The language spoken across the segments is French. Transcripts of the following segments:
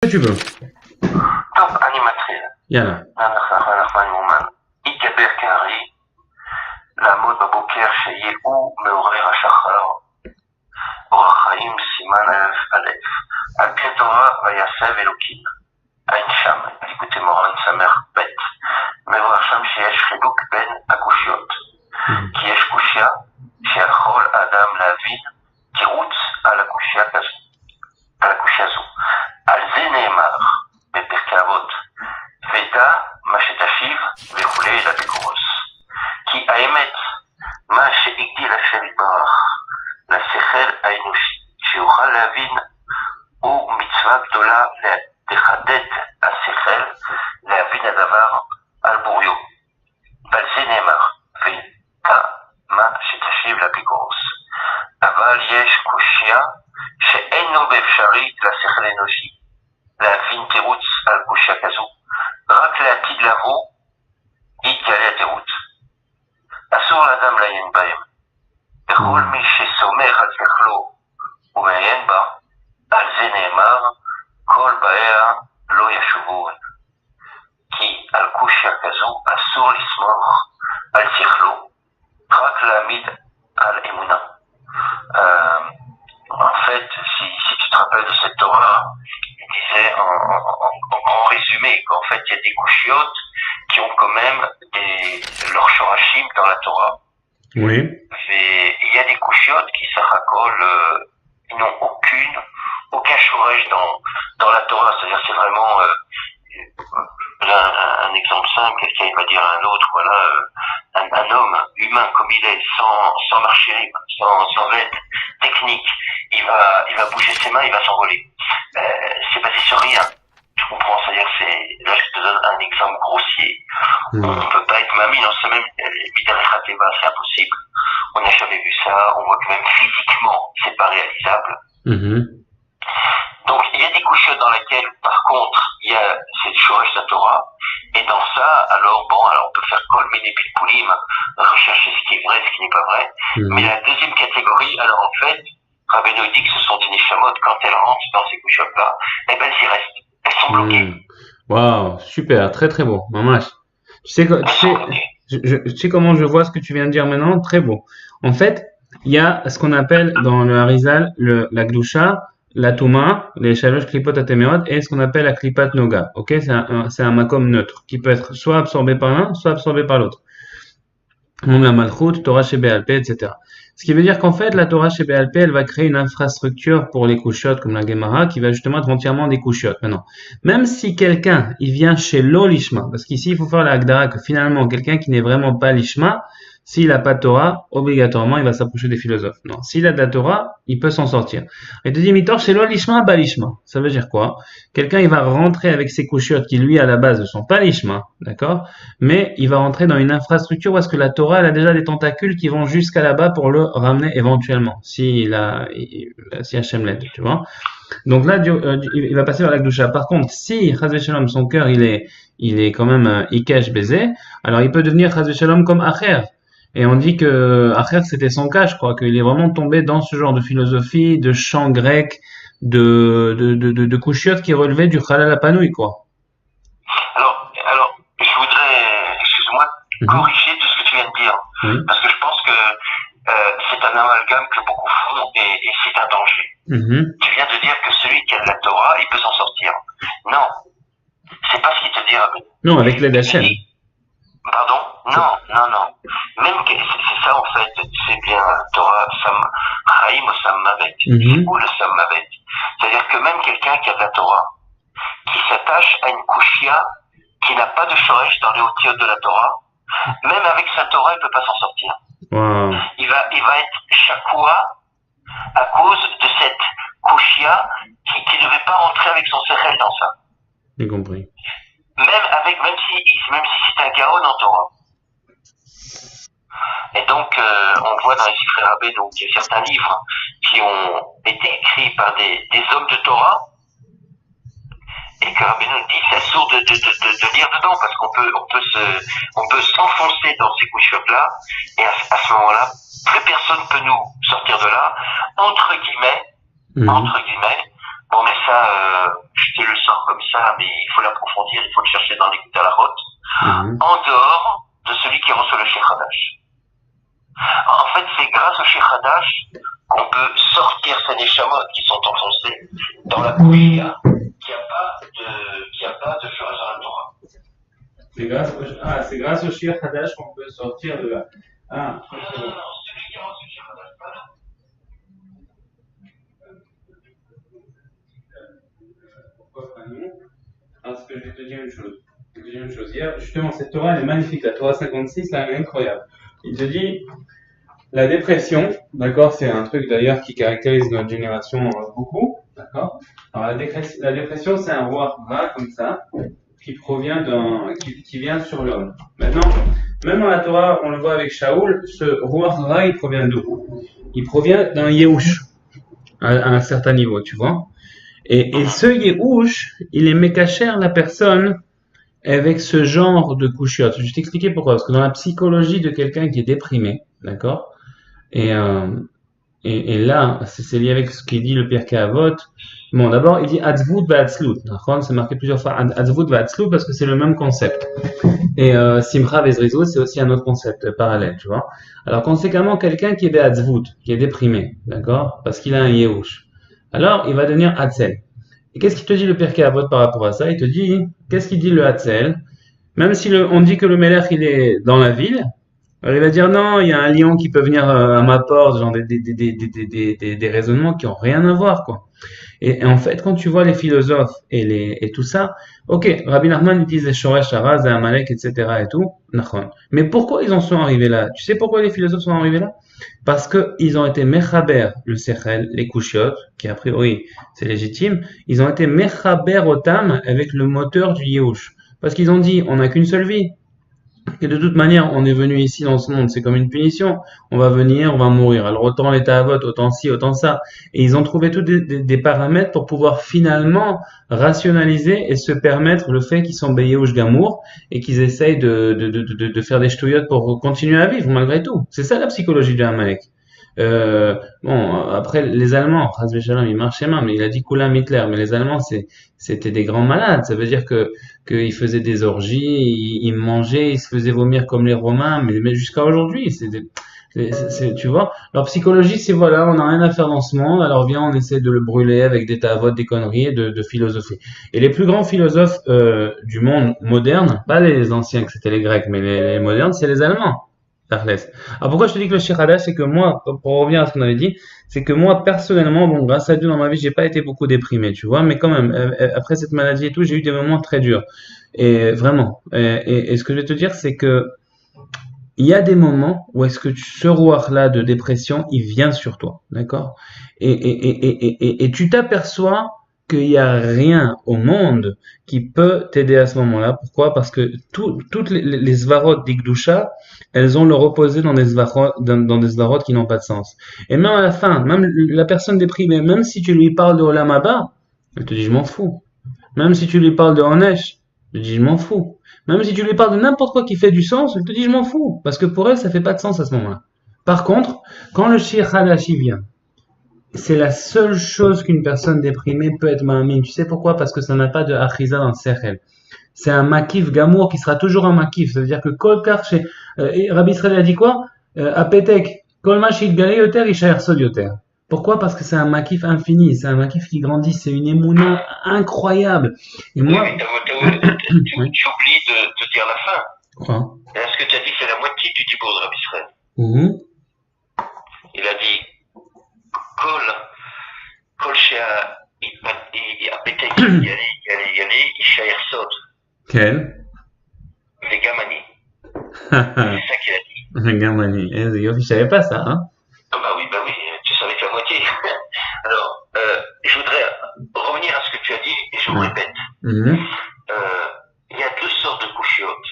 que tu veux. טוב, אני מתחיל. יאללה. נחמן מאומן. התגבר כארי, לעמוד בבוקר שיהוא מעורר השחר, אורח חיים סימן א', על פי התורה ויעשה אלוקים. אין שם, ליקוטי מורן סמך ב', מבואר שם שיש חילוק בין הקושיות. כי יש קושיה שיכול האדם להבין תירוץ על הקושיה זו. על זה נאמר בפרקי אבות, ודע מה שתשיב וכולי לאפיקורוס. כי האמת, מה שהגדיל השם יתברך לשכל האנושי, שיוכל להבין, הוא מצווה גדולה לחדד השכל, להבין הדבר על בוריו. ועל זה נאמר, ודע מה שתשיב לאפיקורוס. אבל יש קושיה שאינו באפשרית לשכל האנושי להבין תירוץ על קושיה כזו, רק לעתיד לבוא יתגלה התירוץ. אסור לאדם לעיין בהם. וכל מי שסומך על שכלו ומעיין בה, על זה נאמר, כל באיה לא ישובון. כי על קושיה כזו אסור לסמוך על שכלו, רק להעמיד על אמונה. En fait, si tu te rappelles de cette Torah, il disait en résumé qu'en fait il y a des couchiotes qui ont quand même leurs shorashim dans la Torah. Oui. Et il y a des couchiotes qui ils n'ont aucun shoresh dans la Torah. C'est-à-dire c'est vraiment un exemple simple, quelqu'un il va dire à un autre, voilà, un homme humain comme il est, sans marcher, sans être technique, il va bouger ses mains, il va s'envoler. C'est basé sur rien. Je comprends, c'est-à-dire là je te donne un exemple grossier. On ne peut pas être mamie dans ce même Midarechateva, c'est impossible. On n'a jamais vu ça, on voit que même physiquement, c'est pas réalisable. Donc il y a des couches dans lesquelles, par contre, il y a cette shoresh de la Torah, et dans ça, alors on peut faire kol mini pilpulim, rechercher ce qui est vrai, ce qui n'est pas vrai. Mais la deuxième catégorie, alors en fait, Rabbeinu dit que ce sont des neshamot, quand elles rentrent dans ces couches-là, eh ben elles y restent, elles sont bloquées. Waouh, super, très très beau, mamash. Tu sais comment je vois ce que tu viens de dire maintenant? Très beau. En fait, il y a ce qu'on appelle dans le Harizal la Gdusha, la Touma, les Shalosh Klipot Atemeot, et ce qu'on appelle la Klipat Noga. Ok, c'est un makom neutre qui peut être soit absorbé par l'un, soit absorbé par l'autre. Donc la Malchut, Torah Shebe'alpeh, etc. Ce qui veut dire qu'en fait, la Torah Shebe'alpeh, elle va créer une infrastructure pour les couchottes comme la Gemara, qui va justement être entièrement des couchottes. Maintenant, même si quelqu'un, il vient chez l'Olishma, parce qu'ici, il faut faire la Agdara que finalement, quelqu'un qui n'est vraiment pas l'Ishma, s'il n'a pas de Torah, obligatoirement, il va s'approcher des philosophes. Non, s'il a de la Torah, il peut s'en sortir. Et deuxième mitor, chez l'Olishma, pas l'Ishma. Ça veut dire quoi? Quelqu'un, il va rentrer avec ses couchottes qui, lui, à la base, ne sont pas l'Ishma, d'accord? Mais il va rentrer dans une infrastructure parce que la Torah, elle a déjà des tentacules qui vont jusqu'à là-bas pour le ramener éventuellement, si Hachem l'aide, tu vois. Donc là, il va passer vers la Gdusha. Par contre, si Chaz Shalom, son cœur, il est quand même Ikesh baisé, alors il peut devenir Chaz Shalom comme Acher. Et on dit que Acher, c'était son cas, je crois, qu'il est vraiment tombé dans ce genre de philosophie, de chant grec, de couchiottes qui relevaient du Chalal Apanouï, quoi. Alors, je voudrais, excuse-moi, corriger tout ce que tu viens de dire. Parce que je pense que c'est un amalgame que beaucoup font et c'est un danger. Tu viens de dire que celui qui a de la Torah, il peut s'en sortir. Non. C'est pas ce qu'il te dit, Rabbi. Non, avec l'aide d'Hachem. Pardon? Non. Même que c'est ça en fait, c'est bien Torah, Chaim ou Sammavet, ou le Sammavet. C'est-à-dire que même quelqu'un qui a de la Torah, qui s'attache à une kushia qui n'a pas de shoresh dans les hautiotes de la Torah, même avec sa Torah, il ne peut pas s'en sortir. Wow. Il va être chakoua à cause de cette kushia qui ne veut pas rentrer avec son sechel dans ça. J'ai compris. Même si c'est un gaon en Torah. Et donc, on voit dans les Sifrei Rabbé, donc il y a certains livres qui ont été écrits par des hommes de Torah, et que Rabbi nous dit c'est sourd de lire dedans, parce qu'on peut s'enfoncer dans ces couches-là, et à ce moment-là, plus personne peut nous sortir de là, entre guillemets, Bon, mais ça, je te le sors comme ça, mais il faut l'approfondir, il faut le chercher dans les Talachot, en dehors de celui qui reçoit le Sheikh Hadash. En fait, c'est grâce au Sheikh Hadash qu'on peut sortir ces neshamot qui sont enfoncés dans la couchia, qu'il n'y a pas de chose dans la Torah. C'est grâce au Sheikh Hadash qu'on peut sortir de là. Ah, non, celui qui reçoit le Sheikh Hadash, pas là. Pourquoi pas nous? Parce que je vais te dire une chose. Hier, justement, cette Torah, elle est magnifique. La Torah 56, là, elle est incroyable. Il te dit, la dépression, d'accord, c'est un truc d'ailleurs qui caractérise notre génération beaucoup, d'accord. Alors la dépression, c'est un roi ra comme ça, qui provient qui vient sur l'homme. Maintenant, même dans la Torah, on le voit avec Shaoul, ce roi ra, il provient d'où? Il provient d'un Yehush, à un certain niveau, tu vois. Et ce Yehush, il est mécacher la personne avec ce genre de couchiotte. Je vais t'expliquer pourquoi. Parce que dans la psychologie de quelqu'un qui est déprimé, d'accord, et là, c'est lié avec ce qu'il dit le Pirkei Avot. Bon, d'abord, il dit Atzvut va'atzlut. C'est marqué plusieurs fois Atzvut va'atzlut parce que c'est le même concept. Et Simcha vezrizut, c'est aussi un autre concept parallèle, tu vois. Alors, conséquemment, quelqu'un qui est be'atzvut, qui est déprimé, d'accord, parce qu'il a un yehush, alors il va devenir Hatzel. Et qu'est-ce qu'il te dit le Pirkei Avot par rapport à ça? Il te dit, qu'est-ce qu'il dit le Hatzel? Même si on dit que le Melech il est dans la ville, alors il va dire non, il y a un lion qui peut venir à ma porte, genre des raisonnements qui ont rien à voir, quoi. Et en fait, quand tu vois les philosophes et tout ça, ok, Rabbi Nachman utilise les Shoresh Haraz, les Amalek, etc. et tout, mais pourquoi ils en sont arrivés là? Tu sais pourquoi les philosophes sont arrivés là? Parce que ils ont été mechaber le sechel, les kushiot, qui a priori c'est légitime, ils ont été mechaber otam avec le moteur du Yehush. Parce qu'ils ont dit, on n'a qu'une seule vie. Et de toute manière, on est venu ici dans ce monde, c'est comme une punition. On va venir, on va mourir. Alors autant l'état à vote, autant ci, autant ça. Et ils ont trouvé tous des paramètres pour pouvoir finalement rationaliser et se permettre le fait qu'ils sont béliers au Gamour et qu'ils essayent de faire des ch'touillottes pour continuer à vivre malgré tout. C'est ça la psychologie de Amalek. Bon, après, les Allemands, Razvé Shalom, ils marchaient mal, mais il a dit Koulam Hitler, mais les Allemands, c'était des grands malades. Ça veut dire qu'ils faisaient des orgies, ils mangeaient, ils se faisaient vomir comme les Romains, mais jusqu'à aujourd'hui, tu vois. Leur psychologie, c'est voilà, on n'a rien à faire dans ce monde, alors viens, on essaie de le brûler avec des tavotes, des conneries, et de philosophie. Et les plus grands philosophes du monde moderne, pas les anciens que c'était les Grecs, mais les modernes, c'est les Allemands. Alors pourquoi je te dis que le Sheikh Hadash, c'est que moi, pour revenir à ce qu'on avait dit, c'est que moi personnellement, bon, grâce à Dieu dans ma vie, j'ai pas été beaucoup déprimé, tu vois, mais quand même, après cette maladie et tout, j'ai eu des moments très durs, et vraiment. Et ce que je vais te dire, c'est que il y a des moments où est-ce que ce roi-là de dépression, il vient sur toi, d'accord? Et tu t'aperçois qu'il n'y a rien au monde qui peut t'aider à ce moment-là. Pourquoi? Parce que toutes les svarot d'Igdusha, elles ont leur opposé dans des svarot qui n'ont pas de sens. Et même à la fin, même la personne déprimée, même si tu lui parles de Olam Haba, elle te dit je m'en fous. Même si tu lui parles de Honesh, elle te dit je m'en fous. Même si tu lui parles de n'importe quoi qui fait du sens, elle te dit je m'en fous. Parce que pour elle, ça fait pas de sens à ce moment-là. Par contre, quand le Sheikh Hadash vient, c'est la seule chose qu'une personne déprimée peut être ma'amine. Tu sais pourquoi? Parce que ça n'a pas de achiza dans le sechel. C'est un makif gamour qui sera toujours un makif. Ça veut dire que kol kar chez Rabbi Israël a dit quoi? Apetek kol ma shitgale yoter ishaer sod yoter. Pourquoi? Parce que c'est un makif infini, c'est un makif qui grandit, c'est une émouna incroyable. Et moi, oui, tu oublies de dire la fin. Quoi? Ce que tu as dit, c'est la moitié du dibour de Rabbi Israël. Il a dit Kol shea apetek yale ishaer sod. Quel? Vegamani. C'est ça qu'il a dit. Vegamani. Je savais pas ça, hein? Bah oui, tu savais que la moitié. Alors, je voudrais revenir à ce que tu as dit et je vous répète. Il y a deux sortes de couchiotes.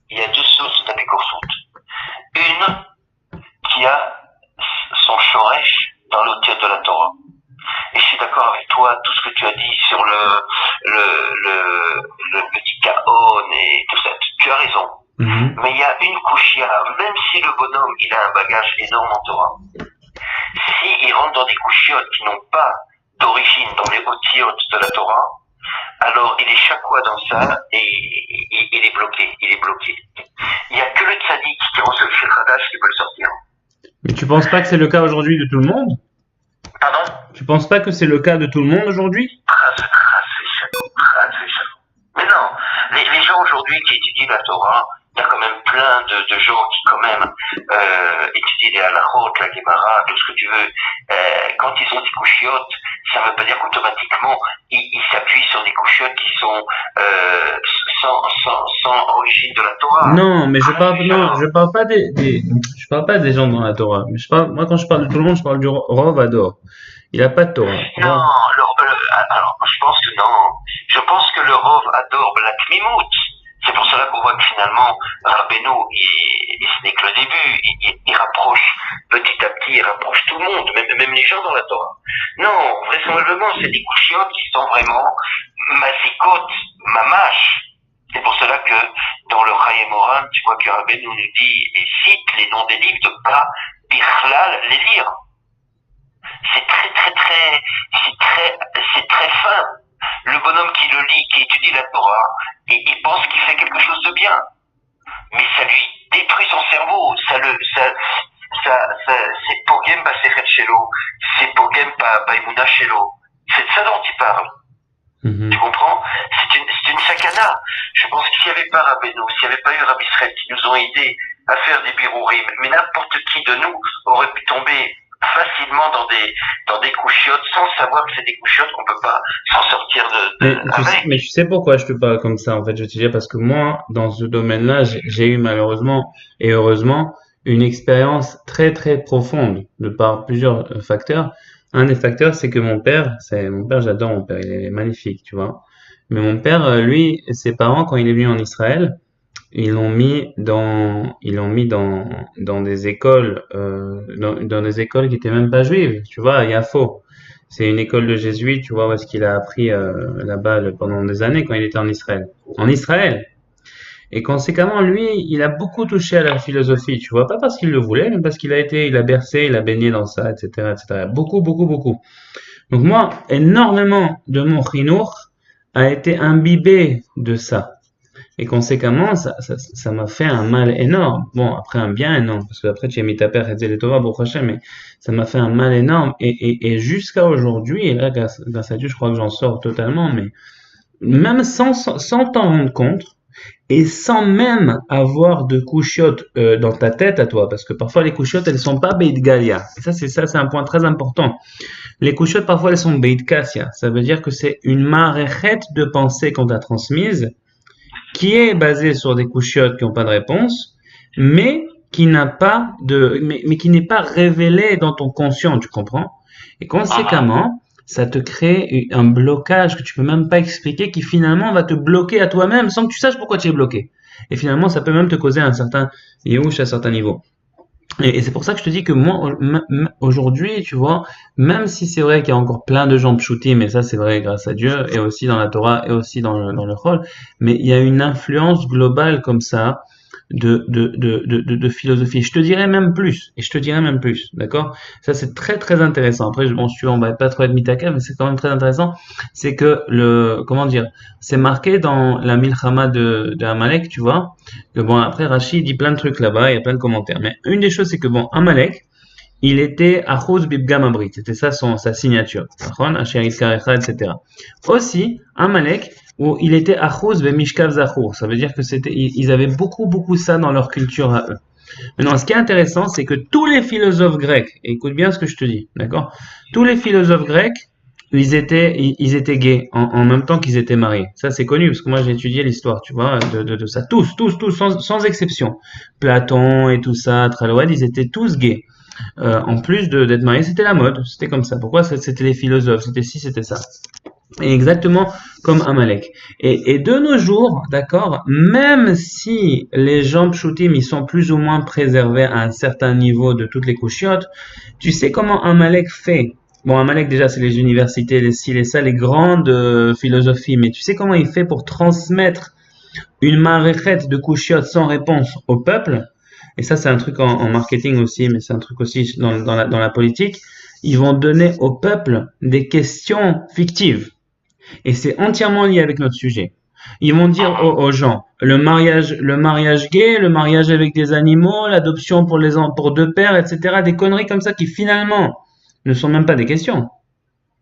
Il y a deux sortes d'apikoursout. Une qui a son shoresh dans l'auteur de la Torah. Et je suis d'accord avec toi, tout ce que tu as dit sur le petit Kaon et tout ça. Tu as raison. Mais il y a une couchia, même si le bonhomme il a un bagage énorme en Torah, s'il rentre dans des couchiottes qui n'ont pas d'origine dans les otiotes de la Torah, alors il est chaque dans ça et il est bloqué, il est bloqué. Il n'y a que le tzaddik qui reçoit le Shechadash qui peut le sortir. Mais tu penses pas que c'est le cas aujourd'hui de tout le monde? Pardon? Tu penses pas que c'est le cas de tout le monde aujourd'hui? Mais non, les gens aujourd'hui qui étudient la Torah, il y a quand même plein de gens qui quand même étudient les halachot, la Gemara, tout ce que tu veux. Quand ils ont des couchiotes, ça ne veut pas dire qu'automatiquement ils s'appuient sur des couchiotes qui sont sans origine de la Torah. Non, mais je parle pas des gens dans la Torah. Mais moi, quand je parle de tout le monde, je parle du Rov Ador. Il a pas de Torah. Non, alors, je pense que non. Je pense que le Rov adore la Tmimout. C'est pour cela qu'on voit que finalement, Rabbeinu, ce n'est que le début. Il rapproche petit à petit, il rapproche tout le monde, même les gens dans la Torah. Non, vraisemblablement, c'est des couchiotes qui sont vraiment masikot, mamash. C'est pour cela que dans le Chayei Moharan, tu vois que Rabbeinu nous dit et cite les noms des livres de pas bichlal les lire. C'est très fin. Le bonhomme qui le lit, qui étudie la Torah, et pense qu'il fait quelque chose de bien. Mais ça lui détruit son cerveau, c'est pogem basechet shelo, c'est pogem baimuna shelo. C'est de ça dont il parle. Tu comprends? C'est une sakana. Je pense que s'il n'y avait pas Rabbeinu, s'il n'y avait pas eu Rabbi Israël qui nous ont aidés à faire des birourim, mais n'importe qui de nous aurait pu tomber facilement dans des couchiottes sans savoir que c'est des couchiottes qu'on peut pas s'en sortir mais tu sais pourquoi je te parle comme ça en fait, je te dis parce que moi dans ce domaine-là j'ai eu malheureusement et heureusement une expérience très très profonde de par plusieurs facteurs. Un des facteurs c'est que mon père, j'adore mon père, il est magnifique, tu vois. Mais mon père, lui, ses parents quand il est venu en Israël, ils l'ont mis dans des écoles, dans des écoles qui étaient même pas juives, tu vois, à Yafo. C'est une école de jésuites, tu vois, où est-ce qu'il a appris là-bas pendant des années quand il était en Israël. En Israël. Et conséquemment, lui, il a beaucoup touché à la philosophie, tu vois, pas parce qu'il le voulait, mais parce qu'il il a bercé, il a baigné dans ça, etc., etc. Beaucoup, beaucoup, beaucoup. Donc moi, énormément de mon chinour a été imbibé de ça. Et conséquemment, ça m'a fait un mal énorme. Bon, après un bien énorme, parce que après tu as mis ta père et les Torah, Baruch Hashem, mais ça m'a fait un mal énorme. Et jusqu'à aujourd'hui, et là, grâce à Dieu, je crois que j'en sors totalement, mais même sans t'en rendre compte, et sans même avoir de couchiottes dans ta tête à toi, parce que parfois les couchiottes, elles sont pas Beit Galia. Et ça, c'est un point très important. Les couchiottes, parfois, elles sont Beit Kassia. Ça veut dire que c'est une maréchette de pensée qu'on t'a transmise, qui est basé sur des couchiottes qui n'ont pas de réponse, mais qui n'a pas mais qui n'est pas révélé dans ton conscient, tu comprends? Et conséquemment, ça te crée un blocage que tu peux même pas expliquer, qui finalement va te bloquer à toi-même sans que tu saches pourquoi tu es bloqué. Et finalement, ça peut même te causer un certain youch à certains niveaux. Et c'est pour ça que je te dis que moi, aujourd'hui, tu vois, même si c'est vrai qu'il y a encore plein de gens pshutim, mais ça c'est vrai grâce à Dieu, et aussi dans la Torah, et aussi dans le Chol, mais il y a une influence globale comme ça de philosophie. Je te dirais même plus, d'accord? Ça c'est très très intéressant. Après, bon, si tu veux, on va pas trop être mitaka, mais c'est quand même très intéressant. C'est que comment dire, c'est marqué dans la Milchama de Amalek, tu vois. Que bon, après Rachid dit plein de trucs là-bas, il y a plein de commentaires. Mais une des choses, c'est que bon, Amalek, il était Achuz Bibgam Abrit, c'était ça sa signature. Etc. Aussi, Amalek, où il était Achuz Bemishkav Zachur. Ça veut dire que ils avaient beaucoup ça dans leur culture à eux. Maintenant, ce qui est intéressant, c'est que tous les philosophes grecs, et écoute bien ce que je te dis, d'accord? Tous les philosophes grecs, ils étaient gays en même temps qu'ils étaient mariés. Ça, c'est connu, parce que moi, j'ai étudié l'histoire, tu vois, de ça. Tous, sans exception. Platon et tout ça, Tralawad, ils étaient tous gays. En plus d'être mariés, c'était la mode, c'était comme ça. Pourquoi? C'était les philosophes, c'était ci, c'était ça. Et exactement comme Amalek. Et de nos jours, d'accord, même si les gens pshutim, ils sont plus ou moins préservés à un certain niveau de toutes les couchiottes, tu sais comment Amalek fait? Bon, Amalek, déjà, c'est les universités, les ci, les ça, les grandes philosophies, mais tu sais comment il fait pour transmettre une maréchette de couchiottes sans réponse au peuple? et ça c'est un truc en marketing aussi, mais c'est un truc aussi dans la politique, ils vont donner au peuple des questions fictives. Et c'est entièrement lié avec notre sujet. Ils vont dire aux gens, le mariage gay, le mariage avec des animaux, l'adoption pour deux pères, etc. Des conneries comme ça qui finalement ne sont même pas des questions.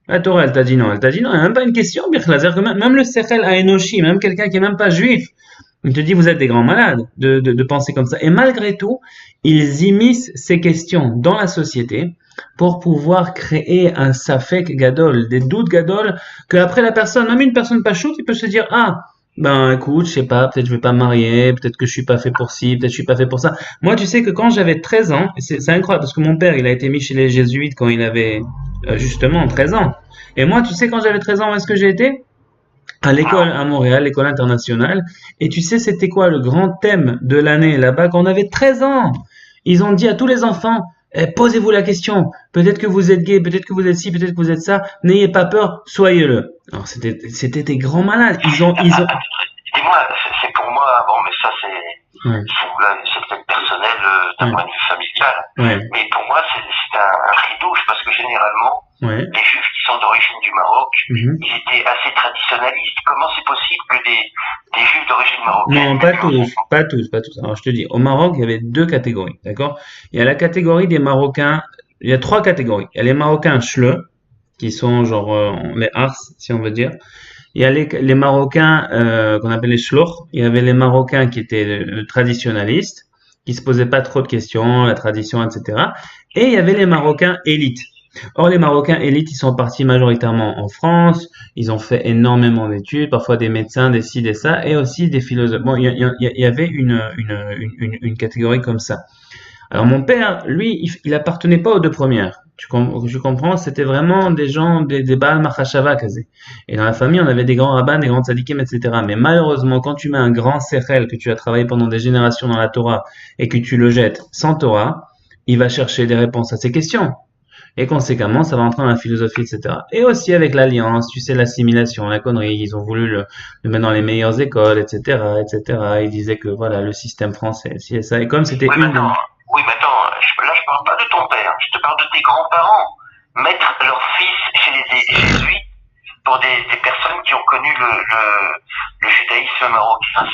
La Torah, elle t'a dit non. Elle t'a dit non, il n'y a même pas une question, Birkla. C'est-à-dire que même le Sechel Enoshi, même quelqu'un qui est même pas juif, il te dit vous êtes des grands malades de penser comme ça. Et malgré tout, ils immiscent ces questions dans la société pour pouvoir créer un safek gadol, des doutes gadol, que après la personne, même une personne pas chaude, il peut se dire ah ben écoute, je sais pas, peut-être je vais pas me marier, peut-être que je suis pas fait pour ci, peut-être je suis pas fait pour ça. Moi, tu sais que quand j'avais 13 ans, c'est incroyable parce que mon père, il a été mis chez les jésuites quand il avait justement 13 ans. Et moi, tu sais quand j'avais 13 ans, où est-ce que j'ai été? À l'école à Montréal, l'école internationale. Et tu sais, c'était quoi le grand thème de l'année là-bas quand on avait 13 ans? Ils ont dit à tous les enfants, posez-vous la question. Peut-être que vous êtes gay, peut-être que vous êtes ci, peut-être que vous êtes ça. N'ayez pas peur, soyez-le. Alors c'était des grands malades. Dis-moi, c'est pour moi, bon, mais ça Ouais, c'est peut-être personnel d'un ouais, point de vue familial, ouais, mais pour moi c'est un ridouche parce que généralement, ouais. les juifs qui sont d'origine du Maroc, Mhm. ils étaient assez traditionnalistes. Comment c'est possible que des juifs d'origine Non, marocaine pas mettent leurs tous, enfants? pas tous, pas tous. Alors je te dis, au Maroc, il y avait deux catégories, d'accord? Il y a la catégorie des Marocains, il y a trois catégories. Il y a les Marocains chleux, qui sont genre les Ars, si on veut dire. Il y a les Marocains qu'on appelle les Shloch. Il y avait les Marocains qui étaient traditionnalistes, qui se posaient pas trop de questions, la tradition, etc. Et il y avait les Marocains élites. Or, les Marocains élites, ils sont partis majoritairement en France. Ils ont fait énormément d'études, parfois des médecins, des ci, des ça, et aussi des philosophes. Bon, il y avait une catégorie comme ça. Alors mon père, lui, il appartenait pas aux deux premières. Je comprends, c'était vraiment des gens, des Baal Machashava quasi. Et dans la famille, on avait des grands rabbins, des grands tzadikim, etc. Mais malheureusement, quand tu mets un grand sechel que tu as travaillé pendant des générations dans la Torah et que tu le jettes sans Torah, il va chercher des réponses à ces questions. Et conséquemment, ça va entrer dans la philosophie, etc. Et aussi avec l'alliance, tu sais, l'assimilation, la connerie, ils ont voulu le mettre dans les meilleures écoles, etc., etc. Ils disaient que voilà, le système français, si et ça. Et comme c'était Oui, mais une des... attends, là je parle pas de ton père, je te parle de tes grands-parents. Mettre leur fils chez les jésuites pour des personnes qui ont connu le judaïsme marocain,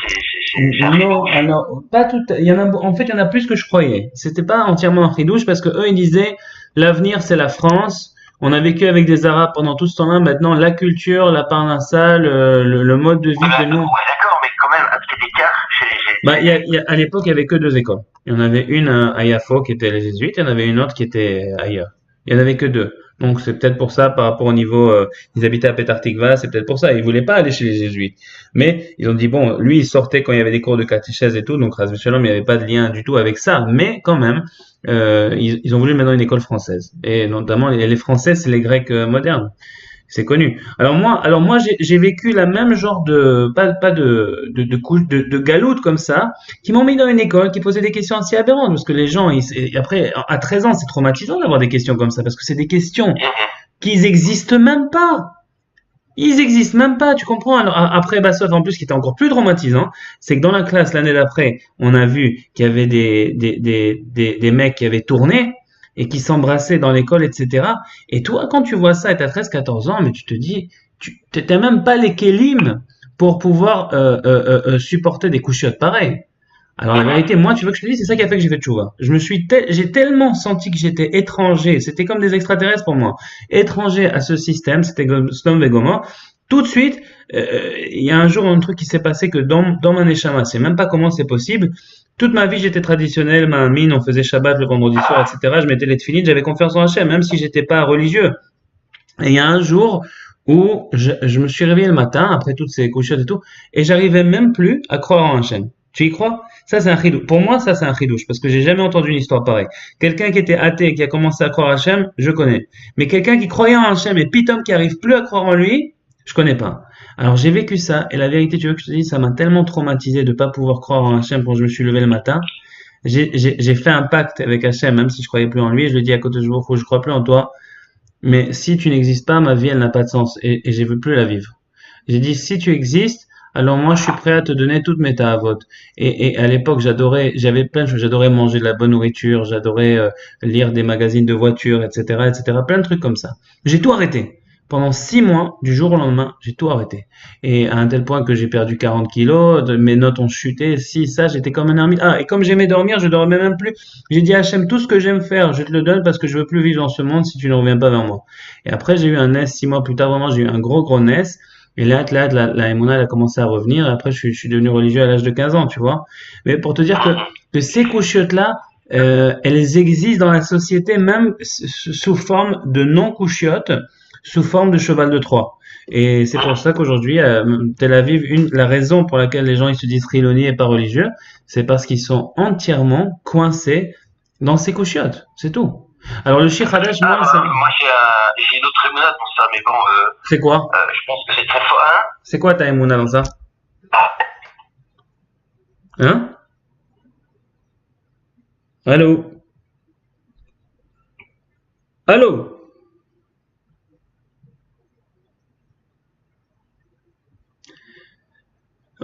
c'est un Non, ridouche. alors, pas tout, en fait, il y en a plus que je croyais. C'était pas entièrement un ridouche parce que eux, ils disaient, l'avenir, c'est la France. On a vécu avec des Arabes pendant tout ce temps-là. Maintenant, la culture, la parnassa, le mode de vie que nous. Ouais, d'accord, mais quand même, un petit écart chez Bah, les à l'époque, il y avait que deux écoles. Il y en avait une à Yafo qui était les jésuites, il y en avait une autre qui était ailleurs. Il y en avait que deux. Donc c'est peut-être pour ça, par rapport au niveau, ils habitaient à Petar Tikva, c'est peut-être pour ça. Ils voulaient pas aller chez les jésuites. Mais ils ont dit bon, lui il sortait quand il y avait des cours de catéchèse et tout, donc Razvé Shalom, il n'y avait pas de lien du tout avec ça. Mais quand même, ils ont voulu le mettre dans une école française. Et notamment les Français, c'est les Grecs modernes. C'est connu. Alors moi, j'ai vécu la même genre de pas de couche de galoute comme ça, qui m'ont mis dans une école, qui posait des questions assez aberrantes, parce que les gens, et après à 13 ans, c'est traumatisant d'avoir des questions comme ça, parce que c'est des questions Mhm. qui existent même pas. Ils existent même pas, tu comprends? Alors, après Bassov, en plus, ce qui était encore plus traumatisant, c'est que dans la classe l'année d'après, on a vu qu'il y avait des mecs qui avaient tourné et qui s'embrassaient dans l'école, etc. Et toi, quand tu vois ça et t'as 13, 14 ans, mais tu te dis, tu t'as même pas les kélim pour pouvoir supporter des couchiottes pareilles. Alors la vérité, moi, tu veux que je te dise, c'est ça qui a fait que j'ai fait tchouva. J'ai tellement senti que j'étais étranger. C'était comme des extraterrestres pour moi. Étranger à ce système, c'était Sodome et Gomorrhe. Tout de suite, il y a un jour un truc qui s'est passé que dans ma neshama, c'est même pas comment c'est possible. Toute ma vie, j'étais traditionnel, ma mine, on faisait Shabbat le vendredi soir, etc. Je mettais les tefillin, j'avais confiance en Hachem, même si j'étais pas religieux. Et il y a un jour où je me suis réveillé le matin, après toutes ces couchettes et tout, et j'arrivais même plus à croire en Hachem. Tu y crois? Ça, c'est un chidouche. Pour moi, ça, c'est un chidouche, parce que j'ai jamais entendu une histoire pareille. Quelqu'un qui était athée, qui a commencé à croire en Hachem, je connais. Mais quelqu'un qui croyait en Hachem et pitom qui arrive plus à croire en lui, je connais pas. Alors, j'ai vécu ça, et la vérité, tu veux que je te dise, ça m'a tellement traumatisé de pas pouvoir croire en Hachem quand je me suis levé le matin. J'ai fait un pacte avec Hachem, même si je croyais plus en lui, je lui ai dit à côté de vous, je crois plus en toi, mais si tu n'existes pas, ma vie, elle n'a pas de sens et je veux plus la vivre. J'ai dit, si tu existes, Alors moi, je suis prêt à te donner toutes mes ta'avot. Et à l'époque, j'avais plein de choses. J'adorais manger de la bonne nourriture, j'adorais lire des magazines de voitures, etc., etc. Plein de trucs comme ça. J'ai tout arrêté. Pendant 6 mois, du jour au lendemain, j'ai tout arrêté. Et à un tel point que j'ai perdu 40 kilos, mes notes ont chuté. Si, ça, j'étais comme un ermite. Ah, et comme j'aimais dormir, je dormais même plus. J'ai dit à Hachem, tout ce que j'aime faire, je te le donne parce que je veux plus vivre dans ce monde si tu ne reviens pas vers moi. Et après, j'ai eu un NES 6 mois plus tard, vraiment, j'ai eu un gros NES. Et là, la Emouna, elle a commencé à revenir. Et après, je suis devenu religieux à l'âge de 15 ans, tu vois. Mais pour te dire que ces couchiottes-là, elles existent dans la société même sous forme de non-couchiottes, sous forme de cheval de Troie. Et c'est pour ça qu'aujourd'hui, Tel Aviv, la raison pour laquelle les gens ils se disent Riloni et pas religieux, c'est parce qu'ils sont entièrement coincés dans ces couchiottes. C'est tout. Alors le Shir Hadash, Ah, moi, ça, moi j'ai une autre émouna pour ça, mais bon, c'est quoi? je pense que c'est très fort. Hein? C'est quoi ta Emouna dans ça? Hein? Allô? Allô?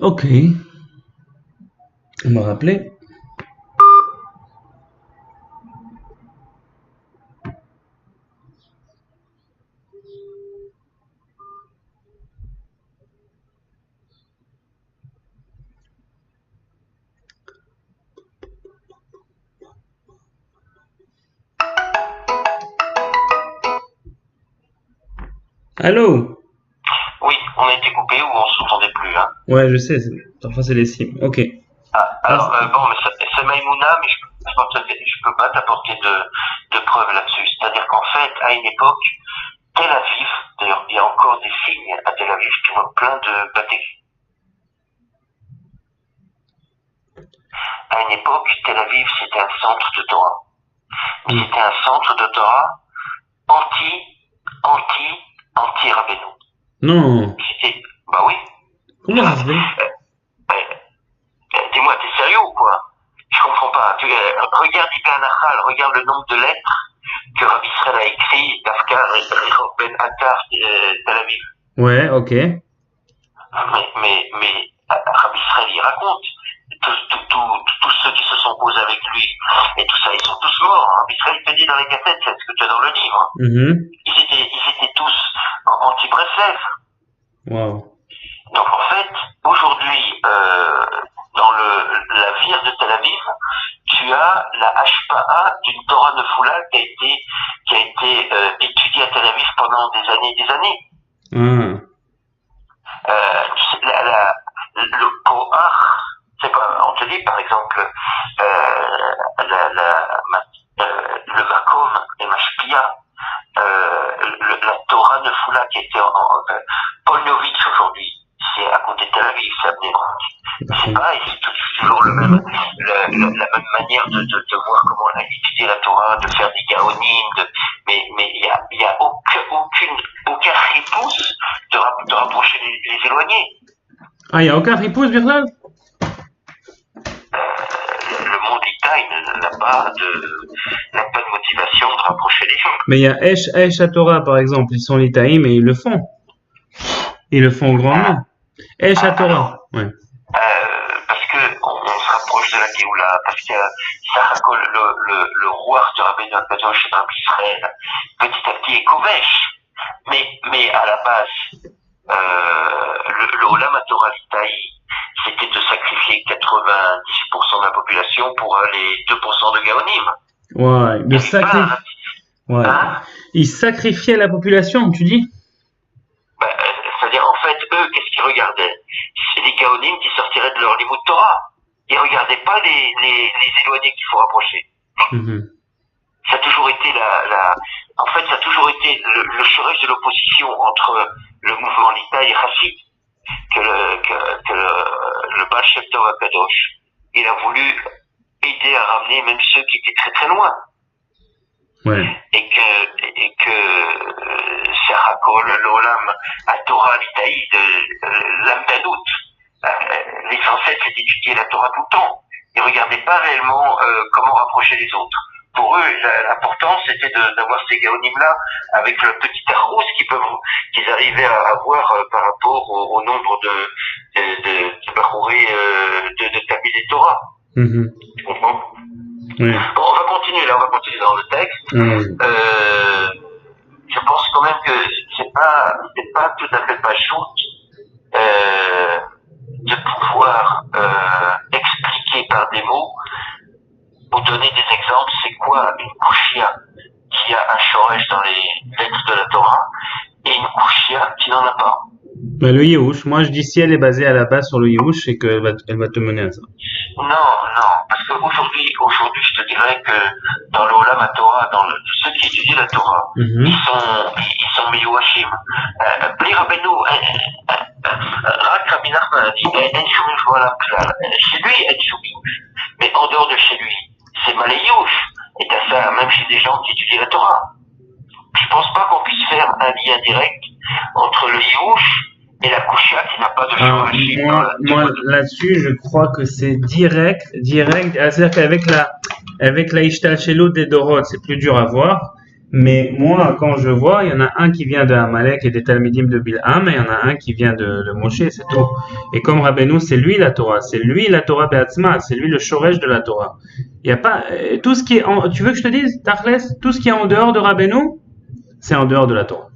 Ok, on m'a rappelé. Allô? Oui, on a été coupé ou on s'entendait plus. Hein? Ouais, je sais, parfois c'est les cimes. Ok. Ah, Ah, alors, bon, mais c'est Maïmouna, mais je peux pas t'apporter de preuves là-dessus. C'est-à-dire qu'en fait, à une époque, Tel Aviv, d'ailleurs, il y a encore des signes à Tel Aviv, tu vois plein de bâtiments. À une époque, Tel Aviv, c'était un centre de Torah. Mais c'était un centre de Torah anti, anti, anti-Rabbeinu. non. C'était, bah oui. Comment ça se fait? Dis-moi, t'es sérieux ou quoi? Je comprends pas. Regarde Ibn Achal, regarde le nombre de lettres que Rabbi Israël a écrit, Dafkar, Rechov Ben Attar, Tel Aviv. Ouais, ok. Mais Rabbi Israël, il raconte. Tous ceux qui se sont posés avec lui et tout ça, ils sont tous morts. Rabbi Israël te dit dans les cassettes, c'est ce que tu as dans le livre. Mhm. Ils étaient tous anti-Breslev. Wow. Donc en fait, aujourd'hui, dans la vire de Tel Aviv, tu as la HPA d'une Torah Nefoula qui a été étudiée à Tel Aviv pendant des années et des années. Ah. Le Kohar, c'est pas, on te dit par exemple, le Vakom et Mashpia, la Torah Nefoula qui était Polnovitch aujourd'hui, c'est à côté de Tel Aviv, c'est à Bnei-Brak. C'est pareil, c'est toujours la même manière de voir comment on a étudié la Torah, de faire des gaonim, mais il y a aucun ripousse de rapprocher les éloignés. Ah, il n'y a aucun ripousse, Birlal? Le monde Itaï n'a pas de motivation de rapprocher les gens. Mais il y a Esh HaTorah, par exemple. Ils sont l'Itaïm mais ils le font. Ils le font grandement. Esh HaTorah. Ouais. Parce que on se rapproche de la Géoula, parce que le roi de Rabbeinu Akadosh et Rabbi Israël, petit à petit est Kovesh. Mais à la base, le Olam HaTorah l'Itaï, c'était de sacrifier 98% de la population pour les 2% de Gaonim. Ouais, de sacrifier. Ouais. Hein? Ils sacrifiaient la population, tu dis? C'est-à-dire, en fait, eux, qu'est-ce qu'ils regardaient? C'est des Gaonim qui sortiraient de leur niveau de Torah. Ils regardaient pas les éloignés qu'il faut rapprocher. Mhm. Ça a toujours été en fait, ça a toujours été le cheresh de l'opposition entre le mouvement Lita et Chassid, que le Baal Shem Tov Akadosh, il a voulu aider à ramener même ceux qui étaient très très loin. Ouais. Et que c'est Hakol, l'Olam, à Torah l'Itaï, l'Amdanout. L'essentiel, c'est d'étudier la Torah tout le temps. Ils ne regardaient pas réellement comment rapprocher les autres. Pour eux, l'important, c'était d'avoir ces gaonim-là avec le petit arros qu'ils arrivaient à avoir par rapport au nombre de Bachouré, de Talmidei Torah. Mhm. Tu comprends? Oui. Bon, on va continuer dans le texte. Je pense quand même que c'est pas tout à fait pas shoot de pouvoir expliquer par des mots ou donner des exemples. C'est quoi une kushia qui a un shoresh dans les lettres de la Torah et une kushia qui n'en a pas? Bah, le Yehush, moi je dis si elle est basée à la base sur le Yehush, c'est qu'elle elle va te mener à ça. Non, parce qu'aujourd'hui, je te dirais que dans le Olam Torah, ceux qui étudient la Torah, ils sont miouachim. Bli Rabbeinu, Rak Rabbi Nachman a dit, en shum voilà klal. Chez lui, en shum, mais en dehors de chez lui, c'est maléyouch. Et t'as ça même chez des gens qui étudient la Torah. Je pense pas qu'on puisse faire un lien direct entre le Yehush et la Kusha qui n'a pas de choix. Moi là-dessus, je crois que c'est direct. C'est-à-dire avec la Ishtalshelut des Dorot, c'est plus dur à voir. Mais moi, quand je vois, il y en a un qui vient de Amalek et des Talmidim de Bilham, et il y en a un qui vient de Moshe, c'est tout. Et comme Rabbeinu, c'est lui la Torah, Be'atzma, c'est lui le Shoresh de la Torah. Il y a pas tout ce qui est tu veux que je te dise, Tachles, tout ce qui est en dehors de Rabbeinu, c'est en dehors de la Torah.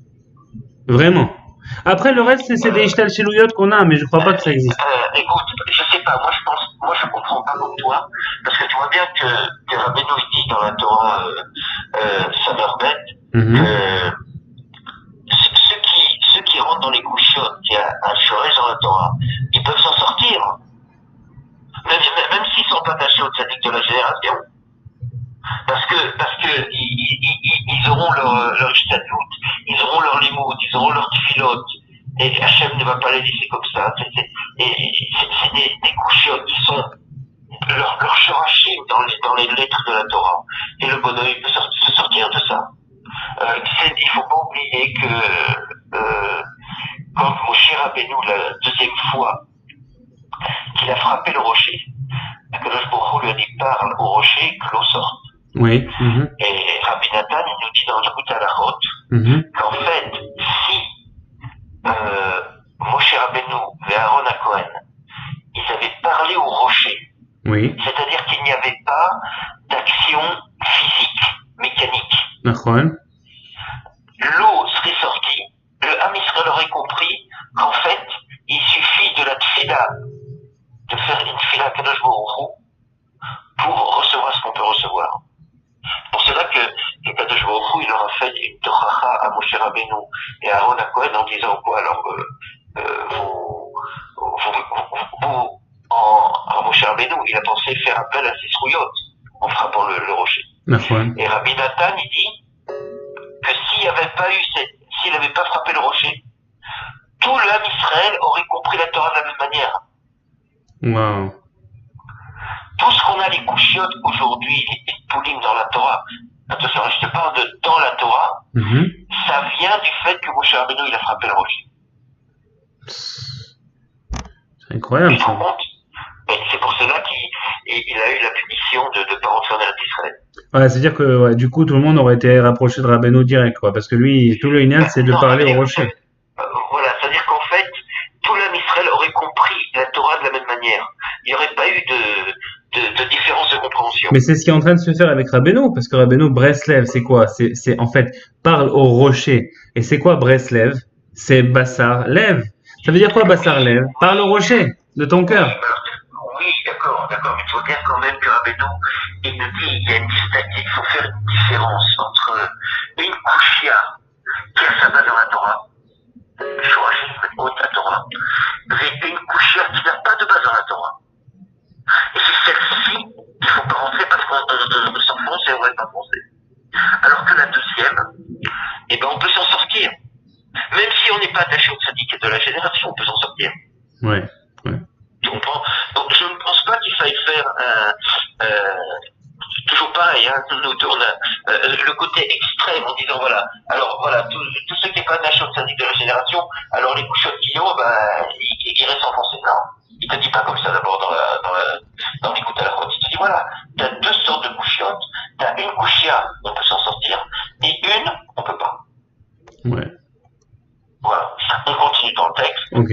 Vraiment. Après, le reste, c'est des Ishtalsheluyot qu'on a, mais je crois pas que ça existe. Écoute, je sais pas, moi je comprends pas comme toi, parce que tu vois bien que Rabbeinu dit dans la Torah, Samer Bet, ceux qui rentrent dans les couchottes, qui a un shoresh dans la Torah, ils peuvent s'en sortir. Même s'ils sont pas attachés au tzaddik de la génération. Parce que ils auront leur ishtadout, ils auront leur limoud, ils auront leur tfilote, et Hachem ne va pas les laisser comme ça. C'est des couchiotes qui sont leur shorachim dans les lettres de la Torah. Et le bonhomme, il peut se sortir de ça. Il faut pas oublier que quand Moshe Rabbeinu, la deuxième fois qu'il a frappé le rocher, Akadosh Baruch Hu lui a dit parle au rocher que l'eau sorte. Oui. Et Rabbi Nathan, il nous dit dans le Alachot qu'en fait, si Moshe Rabbeinu et Aaron HaKohen, ils avaient parlé au rocher, c'est-à-dire qu'il n'y avait pas d'action physique, mécanique, l'eau serait sortie, le Ham Israël aurait compris qu'en fait, il suffit de la tfila, de faire une tfila Kadosh Baruch Hu pour recevoir ce qu'on peut recevoir. Pour cela que Kadosh Baruch Hu, il leur a fait une tochacha à Moshe Rabbeinu et à Aaron HaKohen en disant quoi? Alors, Moshe Rabbeinu, il a pensé faire appel à ses srouillottes en frappant le rocher. Et Rabbi Nathan, il dit que s'il n'avait pas frappé le rocher, tout le Ham Israël aurait compris la Torah de la même manière. Wow. Tout ce qu'on a, les couchiotes aujourd'hui, les poulim dans la Torah, attention, je te parle de dans la Torah, ça vient du fait que Moshe Rabbeinu, il a frappé le rocher. C'est incroyable, ça. C'est pour cela qu'il a eu la punition de ne pas rentrer en Eretz Israël. Ouais, c'est-à-dire que du coup, tout le monde aurait été rapproché de Rabbeinu direct, quoi, parce que lui, tout le Inyan, c'est de parler au rocher. Voilà, c'est-à-dire qu'en fait, tout l'Am Israël aurait compris la Torah de la même manière. Il n'y aurait pas eu de différence de compréhension. Mais c'est ce qui est en train de se faire avec Rabbeinu, parce que Rabbeinu, Breslev, c'est quoi? C'est en fait, parle au rocher. Et c'est quoi Breslev? C'est Bassar Lev. Ça veut dire quoi Bassar Lev? Parle au rocher, de ton cœur. Oui, d'accord, mais tu vois bien quand même que Rabbeinu, il nous dit, il faut faire une différence entre une kushia qui a sa base dans la Torah, Shorashim, haute la Torah, et une kushia qui n'a pas de base dans la Torah. Et c'est celle-ci qu'il ne faut pas rentrer parce qu'on s'enfonce et on ne va pas foncer. Alors que la deuxième, on peut s'en sortir. Même si on n'est pas attaché au tzaddik de la génération, on peut s'en sortir. Ouais. Tu comprends? Donc je ne pense pas qu'il faille faire toujours pareil, hein, nous on a le côté extrême en disant voilà, tout ce qui n'est pas attaché au tzaddik de la génération, alors les couchottes qui ont, ils restent enfoncés. Non, il te dit pas comme ça d'abord dans l'écoute à la route. Il te dit voilà, tu as deux sortes de couchottes, tu as une couchia, on peut s'en sortir, et une, on peut pas. Ouais. Voilà, on continue dans le texte. Ok.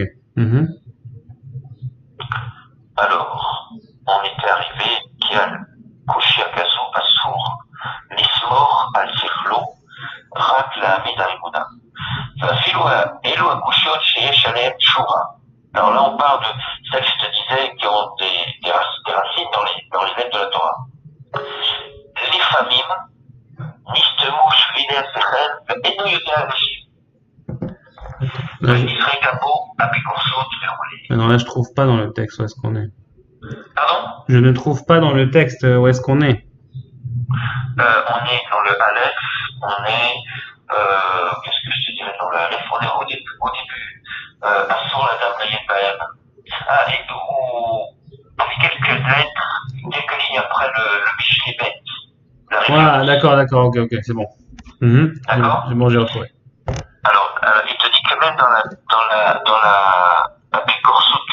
celles, je te disais, qui ont des racines dans les lettres de la Torah. לפעמים נסתמו שבילי השכל ואינו יודע להשיב. ונזרק אפו אפיקורסות וכו'. Non, là, je trouve pas dans le texte où est-ce qu'on est. Pardon? Je ne trouve pas dans le texte où est-ce qu'on est. On est dans le Aleph, on est, qu'est-ce que je te dirais dans le Aleph? On est au début, Assur la dame Nayen Bahem. Ah, et puis quelques lettres, quelques lignes après le Mishneh Bet. Ah, d'accord, ok, c'est bon. D'accord. C'est bon, j'ai retrouvé. Alors, il te dit que même dans la Apikorsut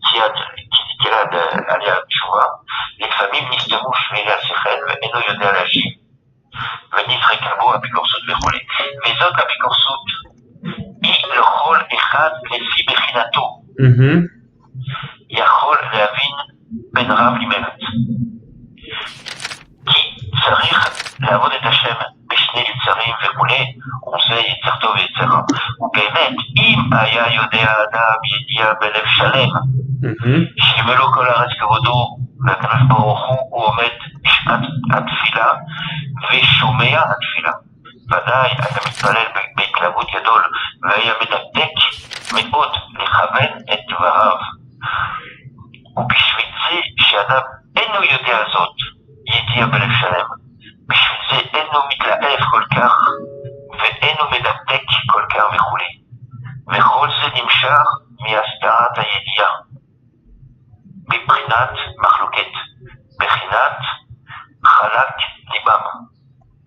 qui est là d'aller à Tchouva, les familles נסתמו שבילי השכל ואינו יודע להשיב, ונזרק בו אפיקורסות וכו'. וזאת אפיקורסות היא לכל אחד לפי בחינתו. יכול להבין בין רב למעט. כי צריך לעבוד את השם בשני יצרים וכו', עושה יצר טוב ויצר רע. ובאמת, אם היה יודע האדם ידיעה בלב שלם, שמלוא כל הארץ כבודו, והקדוש ברוך הוא עומד בשעת התפילה ושומע התפילה. ודאי אתה מתפלל בהתלהבות גדול והיה מדקדק מאוד לכוון את דבריו. ובשביל זה שאדם אינו יודע זאת ידיעה בלב שלם, בשביל זה אינו מתלהב כל כך ואינו מדקדק כל כך וכו'. וכל זה נמשך מהסתרת הידיעה. מבחינת מחלוקת, בחינת חלק ליבם,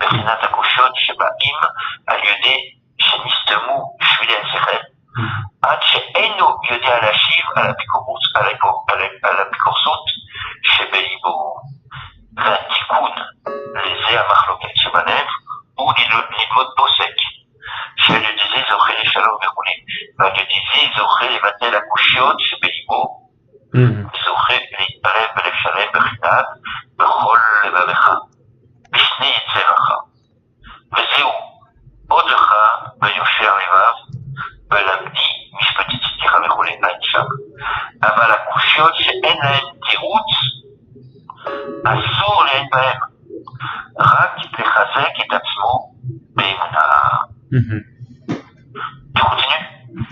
בחינת הקושות שבאים על ידי שנסתמו שבילי השכל, עד שאינו יודע להשיב על הביקורסות שבליבו. והתיקון לזה המחלוקת שבלב הוא ללמוד פוסק, שעל ידי זה זוכה לשלום וכו', ועל ידי זה זוכה לבטל הקושיות שבליבו, זוכה להתערב בלב שלם בחינת בכל לבבך, בשני יצרך, וזהו עוד לך ביושר לבב, ולמדי משפטי צדקך וכו' אין שם. אבל הקושיות שאין להן תירוץ, אסור להן בהם, רק לחזק את עצמו באמונה.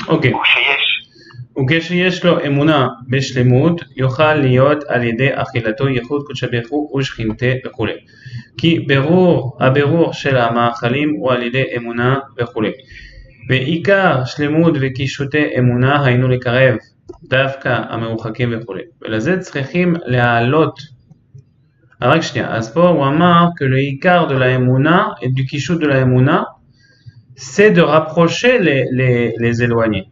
אוקיי. וכשיש לו אמונה בשלמות, יוכל להיות על ידי אכילתו ייחוד קודשא בריך הוא ושכינתה וכו'. כי הבירור של המאכלים הוא על ידי אמונה וכו'. ועיקר שלמות וקישוטי אמונה היינו לקרב דווקא המרוחקים וכו'. ולזה צריכים להעלות. רק שנייה, אז פה הוא אמר que le de la אמונה, et du קישוט de la אמונה, c'est de rapprocher les éloignés.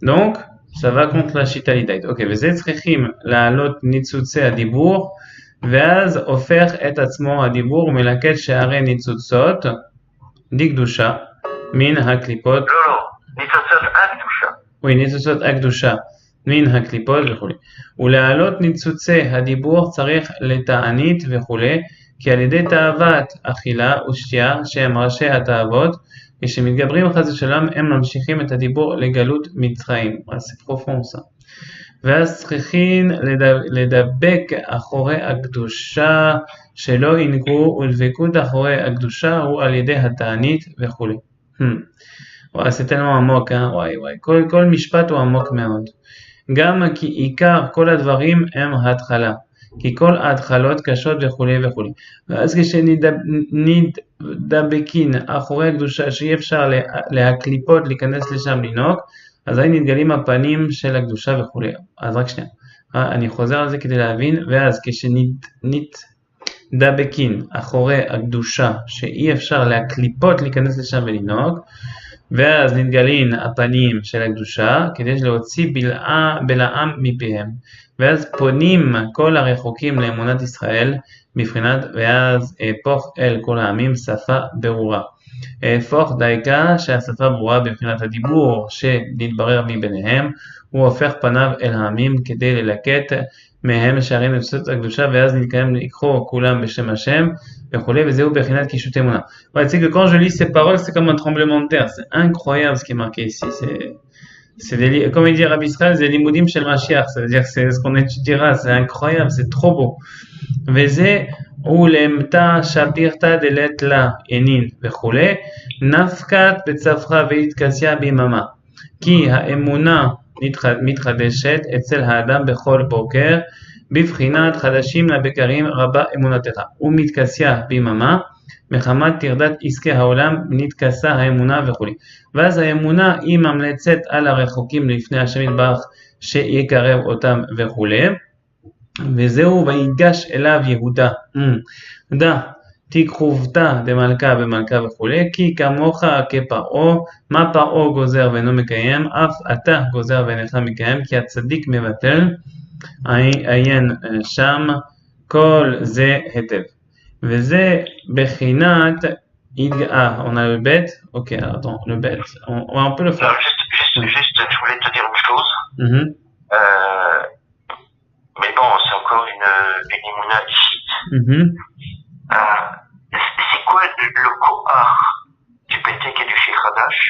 Donc, ça va contre la שיטה-ליטאית. אוקיי, וזה צריכים להעלות ניצוצי הדיבור, ואז הופך את עצמו הדיבור ומלקט שערי ניצוצות, דקדושה, מן הקליפות. לא, ניצוצות הקדושה. Oui, ניצוצות הקדושה, מן הקליפות וכו'. ולהעלות ניצוצי הדיבור צריך לתענית וכו', כי על ידי תאוות אכילה ושתייה, שהם ראשי התאוות, כשמתגברים חס ושלום הם ממשיכים את הדיבור לגלות מצרים. זה פרופון ça. ואז צריכים לדבק אחורי הקדושה שלא ינקו, ולדבקות אחורי הקדושה הוא על ידי התענית וכו'. וואי, זה תלמה עמוק, וואי, כל משפט הוא עמוק מאוד. גם כי עיקר כל הדברים הם התחלה. כי כל ההתחלות קשות וכו' וכו'. ואז כשנדבקין אחורי הקדושה שאי אפשר להקליפות להיכנס לשם לנהוג, אז היי נתגלים הפנים של הקדושה וכו'. אז רק שנייה. אני חוזר על זה כדי להבין, ואז כשנדבקין אחורי הקדושה שאי אפשר להקליפות להיכנס לשם ולנהוג, ואז נתגלין הפנים של הקדושה כדי להוציא בלעם מפיהם. ואז פונים כל הרחוקים לאמונת ישראל בבחינת ואז הפוך אל כל העמים שפה ברורה. הפוך דייקה שהשפה ברורה בבחינת הדיבור שנתברר מביניהם, הוא הופך פניו אל העמים כדי ללקט מהם שערי נפשות הקדושה, ואז נתקיים לקרוא כולם בשם השם וכו', וזהו בבחינת קישוט אמונה. Ouais, tu sais que quand je lis ces paroles, c'est comme un tremblement de terre, c'est incroyable ce qui est marqué ici, Comme il dit Rabbi Israël, c'est l'imoudim shel Mashiach. Ça veut dire que c'est ce qu'on étudiera. C'est incroyable, c'est trop beau. וזה ולמתה שפירתא דלת לה עינין וכולי, נפקת בצווחא והתכסיה ביממה. כי האמונה מתחדשת אצל האדם בכל בוקר, בבחינת חדשים לבקרים רבה אמונתך, ומתכסיה ביממה, מחמת טרדת עסקי העולם נתכסה האמונה וכולי. ואז האמונה היא ממלצת על הרחוקים לפני השם יתברך שיקרב אותם וכולי. וזהו ויגש אליו יהודה, דע תקחובתא דמלכה במלכה וכולי, כי כמוך כפרעה, מה פרעה גוזר ואינו מקיים, אף אתה גוזר ואינך מקיים, כי הצדיק מבטל, עיין שם כל זה היטב. וזה בחינת, on a le bête, ok, attends, le bête, on peut le faire. Juste, je voulais te dire une chose. Mais bon, c'est encore une imuna ici. C'est quoi le kohar du Betek et du Shechadash?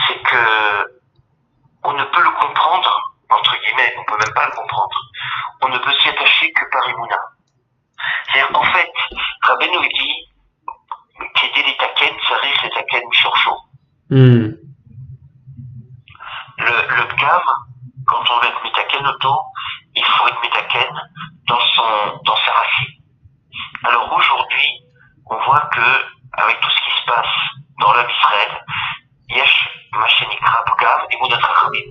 C'est que on ne peut le comprendre, entre guillemets, on peut même pas le comprendre. On ne peut s'y attacher que par imuna. C'est-à-dire, en fait, Rabbeinu dit qu'aider les taken, ça risque les taken mishorcho. Le pgam, quand on veut être mitaken auto, il faut être mitaken dans sa racine. Alors aujourd'hui, on voit que, avec tout ce qui se passe dans l'âme Israël, yesh mashenikra pgam emunat chachamim.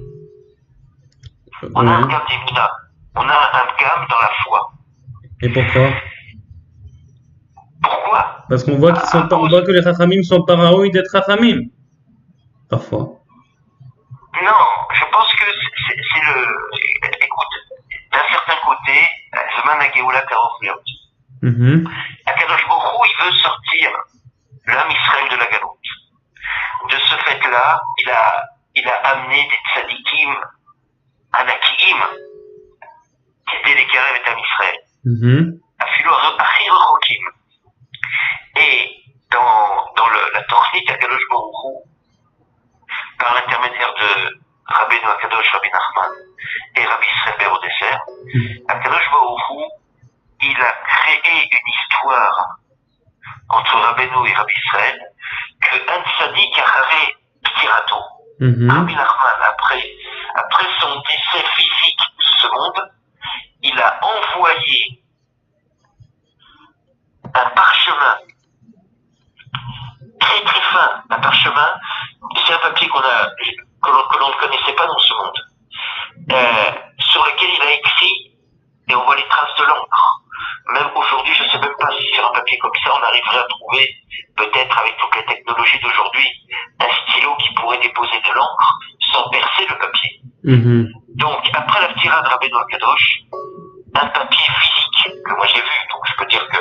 On a un pgam d'emuna, on a un pgam dans la foi. Et pourquoi? Pourquoi? Parce qu'on voit on voit que les chachamim sont pas raouis d'être chachamim. Parfois. Non, je pense que c'est le... Écoute, d'un certain côté, Zman HaGeoula Karov Liot. Akadosh Baruch Hu, il veut sortir l'âme Israël de la galoute. De ce fait-là, il a amené des tzadikim anakiim qui étaient les Karev et Am Israël. Afilo Achi Rechokim. Et dans la Torah, Akadosh Baruch Hu, par l'intermédiaire de Rabbeinu Akadosh, Rabbi Nachman et Rabbi Israël Berodesser, Akadosh Baruch Hu, il a créé une histoire entre Rabbeinu et Rabbi Israël que un tzaddik acharé ptirato, Rabbi Nachman, après son décès physique de ce monde, il a envoyé un parchemin très très fin, un parchemin. C'est un papier que l'on ne connaissait pas dans ce monde, sur lequel il a écrit, et on voit les traces de l'encre. Même aujourd'hui, je ne sais même pas si sur un papier comme ça, on arriverait à trouver, peut-être avec toutes les technologies d'aujourd'hui, un stylo qui pourrait déposer de l'encre sans percer le papier. Donc, après la tirade de Rabbeinu Akadosh, un papier physique que moi j'ai vu, donc je peux dire que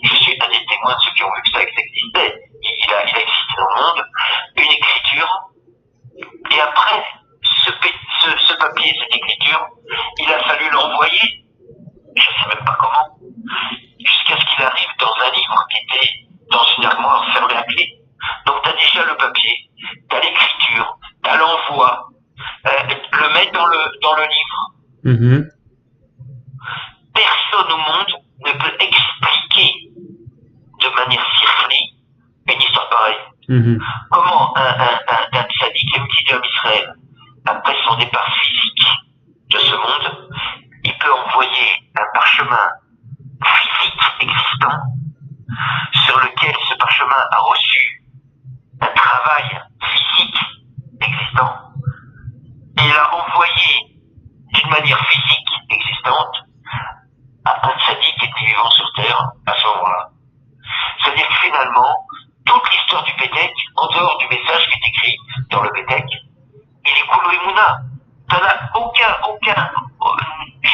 je suis un des témoins de ceux qui ont vu que ça existait. Il a existé dans le monde, une écriture, et après ce papier, cette écriture, il a fallu l'envoyer, je ne sais même pas comment, jusqu'à ce qu'il arrive dans un livre qui était dans une armoire fermée à clé. Donc tu as déjà le papier, tu as l'écriture, tu as l'envoi, le mettre dans le livre. Personne au monde ne peut expliquer de manière circlée une histoire pareille. Comment un tzaddik, un petit homme Israël, après son départ physique de ce monde, il peut envoyer un parchemin physique existant sur lequel ce parchemin a reçu un travail physique existant et l'a envoyé d'une manière physique existante à un tzaddik qui était vivant sur terre à ce moment-là. C'est-à-dire que finalement, toute l'histoire du Betek, en dehors du message qui est écrit dans le Betek, il est Kulo Emuna. T'en as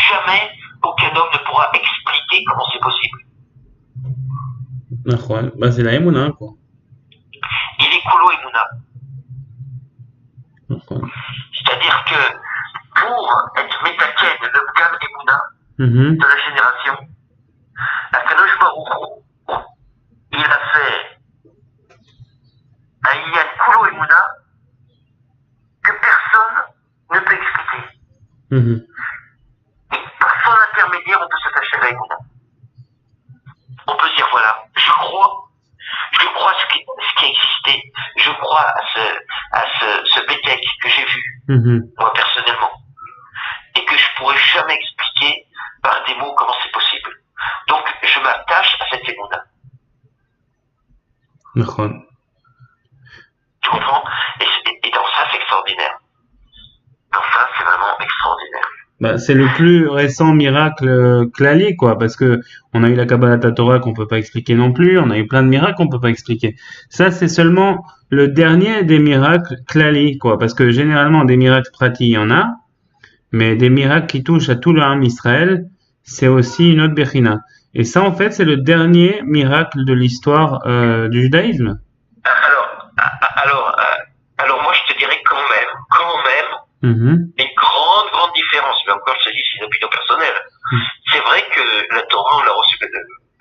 jamais aucun homme ne pourra expliquer comment c'est possible. Bah c'est la Emuna, quoi. Il est Kulo Emuna. C'est-à-dire que pour être Metaken, le Pgam Emuna de la génération, Akadosh Baruch Hu, il a fait un Iyan Kulo Emuna que personne Mhm. Sans intermédiaire, on peut s'attacher à la Emouna. On peut se dire, voilà, je crois ce qui a existé, je crois à ce Bétek que j'ai vu, Mhm. moi personnellement, et que je pourrais jamais expliquer par des mots comment c'est possible. Donc, je m'attache à cette Emouna. נכון. Tu comprends? Et dans ça, c'est extraordinaire. Dans ça, c'est vraiment extraordinaire. Bah, c'est le plus récent miracle clali, quoi, parce que on a eu la Kabbalat Torah qu'on peut pas expliquer non plus, on a eu plein de miracles qu'on peut pas expliquer. Ça, c'est seulement le dernier des miracles clali, quoi, parce que généralement des miracles pratiques, il y en a, mais des miracles qui touchent à tout le Ham Israël, c'est aussi une autre Bechina. Et ça, en fait, c'est le dernier miracle de l'histoire du judaïsme. Alors, moi, je te dirais quand même, Mhm. une grande différence, mais encore, je te dis, c'est une opinion personnelle. C'est vrai que la Torah, on l'a reçue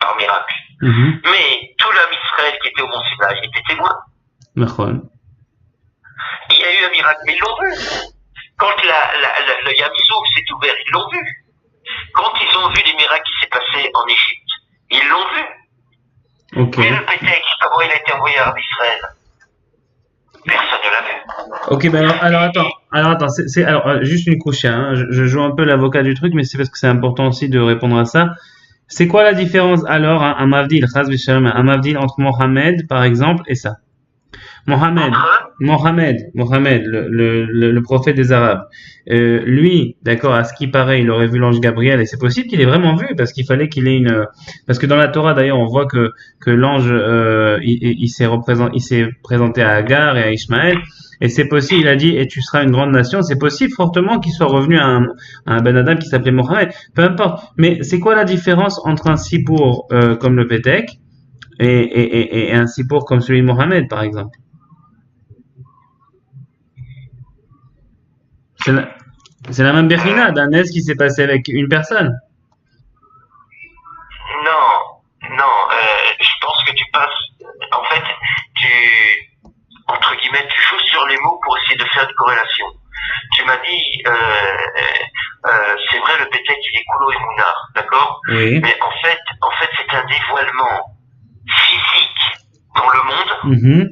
par miracle. Mhm. Mais tout l'âme Israël qui était au Mont Sinaï était témoin. נכון. Il y a eu un miracle, mais ils l'ont vu. Quand le Yam Souf s'est ouvert, ils l'ont vu. Quand ils ont vu les miracles qui s'est passé en Égypte, ils l'ont vu. Ok. Mais le Pétek, comment il a été envoyé à Israël? Personne ne l'a vu. Ok, ben alors attends, alors juste une couche, hein, je joue un peu l'avocat du truc, mais c'est parce que c'est important aussi de répondre à ça. C'est quoi la différence alors, hein, un Mavdil, Chaz v'Shalom, un Mavdil entre Mohamed par exemple et ça? Mohamed, le prophète des Arabes. Lui, d'accord, à ce qui paraît, il aurait vu l'ange Gabriel, et c'est possible qu'il ait vraiment vu, parce qu'il fallait qu'il ait une, parce que dans la Torah d'ailleurs, on voit que l'ange, il s'est présenté à Agar et à Ishmaël, et c'est possible, il a dit, et tu seras une grande nation, c'est possible fortement qu'il soit revenu à un Ben Adam qui s'appelait Mohamed, peu importe. Mais c'est quoi la différence entre un Sipour comme le Pétek et un Sipour comme celui de Mohamed, par exemple? C'est la, c'est la même Bechina d'un Nes qui s'est passé avec une personne. Non, je pense que tu passes, en fait, entre guillemets, tu joues sur les mots pour essayer de faire une corrélation. Tu m'as dit, c'est vrai, le Pétek, il est Koulo et Mounard, d'accord? Oui. Mais en fait, c'est un dévoilement physique dans le monde, Mhm.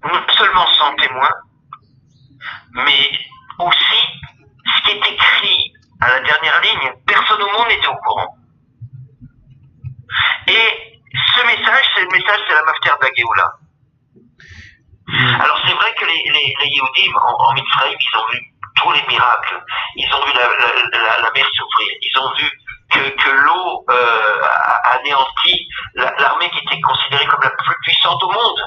non seulement sans témoin, mais aussi, ce qui est écrit à la dernière ligne, personne au monde n'était au courant. Et ce message, c'est la mafter de la Géoula. Alors c'est vrai que les Yehudim en Mitzrayim, ils ont vu tous les miracles. Ils ont vu la mer s'ouvrir. Ils ont vu que l'eau a anéanti l'armée qui était considérée comme la plus puissante au monde.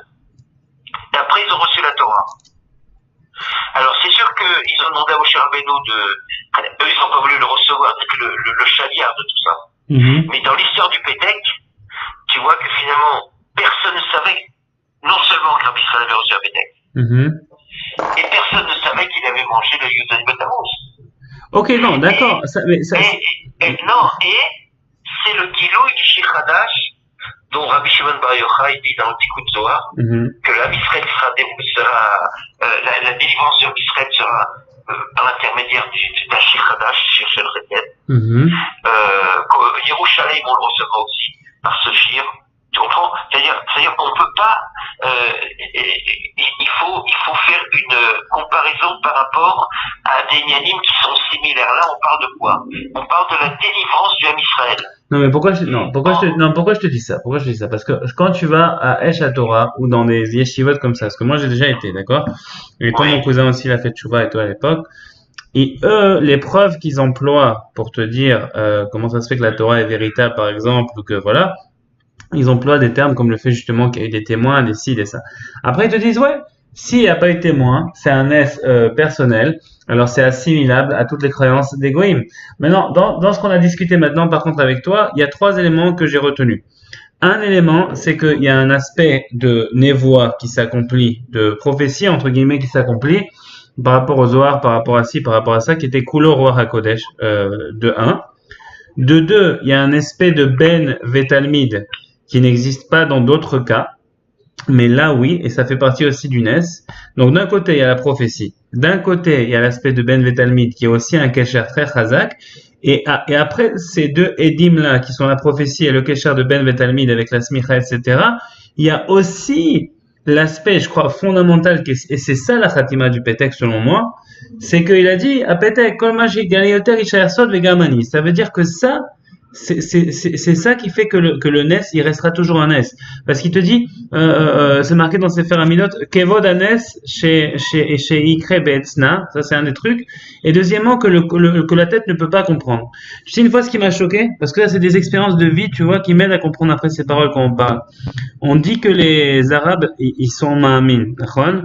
Et après, ils ont reçu la Torah. Alors c'est sûr qu'ils ont demandé à Moshe Rabbeinu eux, ils n'ont pas voulu le recevoir, c'est le chaliard de tout ça. Mhm. Mais dans l'histoire du Pétek, tu vois que finalement, personne ne savait, non seulement que Rabbi Israël avait reçu un Pétek, Mhm. et personne ne savait qu'il avait mangé le Yudan Betamos. Ok, non, d'accord. Mais ça, Et c'est le Gilui du Sheikh Hadash, dont Rabbi Shimon Bar Yochai dit dans le Tikkun Zohar, Mhm. que la délivrance de Israël sera par l'intermédiaire d'un Sheikh Hadash, Sheikh Shel Reken. Mhm. Yerushalayim, on le recevra aussi par ce shir. Tu comprends? C'est-à-dire qu'on ne peut pas. Il faut faire une comparaison par rapport à des Nyanim qui sont similaires. Là, on parle de quoi? On parle de la délivrance du Ham Israël. Non, mais pourquoi je te dis ça? Pourquoi je te dis ça? Parce que quand tu vas à Esh HaTorah ou dans des yeshivot comme ça, parce que moi j'ai déjà été, d'accord? Et toi, Oui. mon cousin aussi, il a fait tchouva et toi à l'époque. Et eux, les preuves qu'ils emploient pour te dire comment ça se fait que la Torah est véritable, par exemple, ou que voilà, ils emploient des termes comme le fait justement qu'il y a eu des témoins, des ci, des ça. Après, ils te disent, ouais, s'il n'y a pas eu de témoin, c'est un S personnel, alors c'est assimilable à toutes les croyances des goïms. Maintenant, dans ce qu'on a discuté maintenant, par contre, avec toi, il y a 3 éléments que j'ai retenus. Un élément, c'est qu'il y a un aspect de névoie qui s'accomplit, de prophétie, entre guillemets, qui s'accomplit, par rapport au Zohar, par rapport à ci, par rapport à ça, qui était Kulo Ruach HaKodesh, de 1. De 2, il y a un aspect de Ben Vetalmid qui n'existe pas dans d'autres cas. Mais là, oui, et ça fait partie aussi du Nes. Donc, d'un côté, il y a la prophétie. D'un côté, il y a l'aspect de Ben Vetalmid, qui est aussi un Kesher très chazak. Et après, ces deux Edim-là, qui sont la prophétie et le Kesher de Ben Vetalmid avec la Smicha, etc., il y a aussi l'aspect, je crois, fondamental, et c'est ça la Khatima du Pétek, selon moi, c'est qu'il a dit, à Pétek, Kol Maji Galiyoter Ishaer Sod Vegamani. Ça veut dire que ça, c'est ça qui fait que le Nes, il restera toujours un Nes. Parce qu'il te dit, c'est marqué dans Sefer Amidot, Kevod Anes chez Ikre Be'etzna, ça c'est un des trucs. Et deuxièmement, que la tête ne peut pas comprendre. Tu sais, une fois ce qui m'a choqué, parce que là c'est des expériences de vie, tu vois, qui m'aident à comprendre après ces paroles quand on parle. On dit que les Arabes, ils sont ma'amin, d'accord?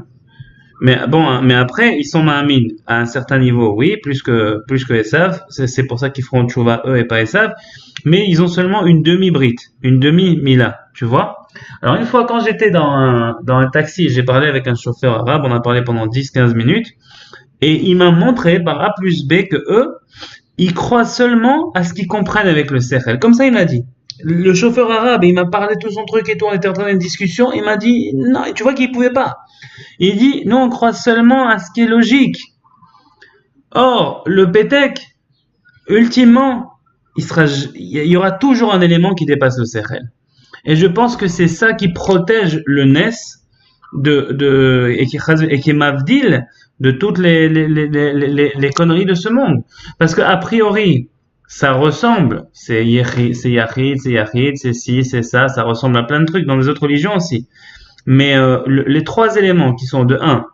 Mais bon, hein, mais après, ils sont ma'amin à un certain niveau, oui, plus que Esav. C'est pour ça qu'ils feront tchouva eux et pas Esav. Mais ils ont seulement une demi-brite, une demi-mila, tu vois. Alors une fois quand j'étais dans un taxi, j'ai parlé avec un chauffeur arabe, on a parlé pendant 10-15 minutes, et il m'a montré par A plus B que eux, ils croient seulement à ce qu'ils comprennent avec le sechel. Comme ça, il m'a dit. Le chauffeur arabe, il m'a parlé de tout son truc et tout, on était en train d'une discussion, il m'a dit, non, tu vois qu'il pouvait pas. Il dit, nous on croit seulement à ce qui est logique. Or, le pétek, ultimement, il y aura toujours un élément qui dépasse le sechel. Et je pense que c'est ça qui protège le Nes et qui est mavdil de toutes les conneries de ce monde. Parce que a priori, ça ressemble, c'est Yachid, c'est ci, c'est ça ressemble à plein de trucs dans les autres religions aussi. Mais les trois éléments qui sont de un,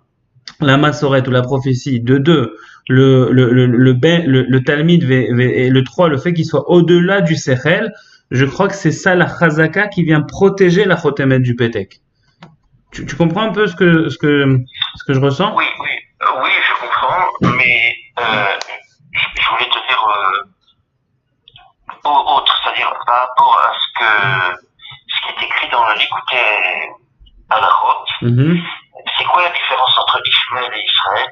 la massorette ou la prophétie, de deux, le Talmud et le 3, le fait qu'il soit au-delà du Sechel, je crois que c'est ça la chazaka qui vient protéger la chotemet du Pétek. Tu comprends un peu ce que je ressens? Oui, oui, oui, je comprends, mais je voulais te dire autre, c'est-à-dire par rapport à ce qui est écrit dans l'Écouté à la route, c'est quoi la différence entre Ishmaël et Israël?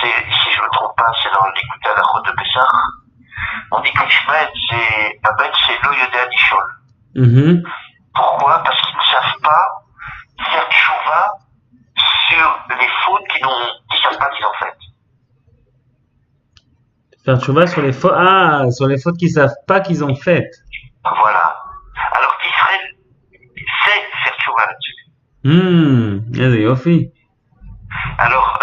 Si je me trompe pas, c'est dans l'Écouté à la route de Pessah. On dit qu'Ishmaël, c'est Abed, c'est Lo Yodea Dishol. Pourquoi? Parce qu'ils ne savent pas faire tchouva sur les fautes qu'ils ne savent pas qu'ils ont faites. Faire tchouva sur les fautes qu'ils savent pas qu'ils ont faites. Voilà. Alors qu'Israël sait faire tchouva là-dessus. Yofi. Alors,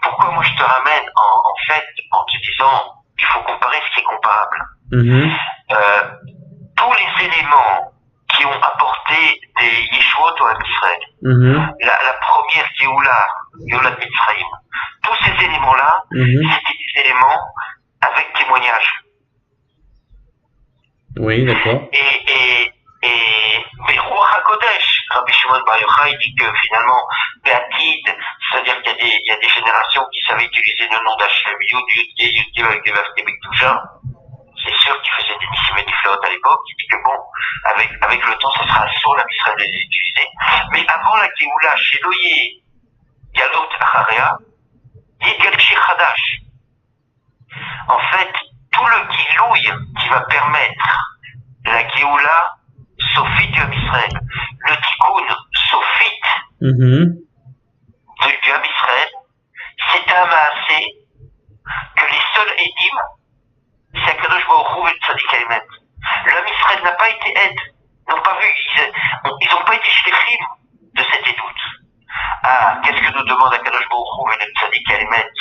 pourquoi moi je te ramène en fait en te disant il faut comparer ce qui est comparable. Tous les éléments qui ont apporté des Yeshuot au Israël, la première Géoula de Mitzrayim, tous ces éléments-là, c'était des éléments avec témoignage. Oui, d'accord. Mais Ruach HaKodesh, Rabbi Shimon Bar Yochai dit que finalement, Be'atid, c'est-à-dire qu'il y a des générations qui savaient utiliser le nom d'Hachem, Yud avec des Vavke Bekdusha. C'est sûr qu'il faisait des Nissim et des Fléot à l'époque. Il dit que bon, avec le temps, ça sera sur la Israël de les utiliser. Mais avant la Géoula, chez Loyer, Yalot Acharea, Yigel Shechadash. En fait, tout le Gilouï qui va permettre la Géoula Sophite du Ham Israël, le Tikkun Sophite du Ham Israël, c'est un maasé que les seuls Edim, c'est Akadosh Baruch Hu et Tzadik Haemet. Le Ham Israël n'a pas été aide, n'ont pas vu, ils n'ont pas été shlichim de cette édoute. Ah, qu'est-ce que nous demande Akadosh Baruch Hu et Tzadik Haemet?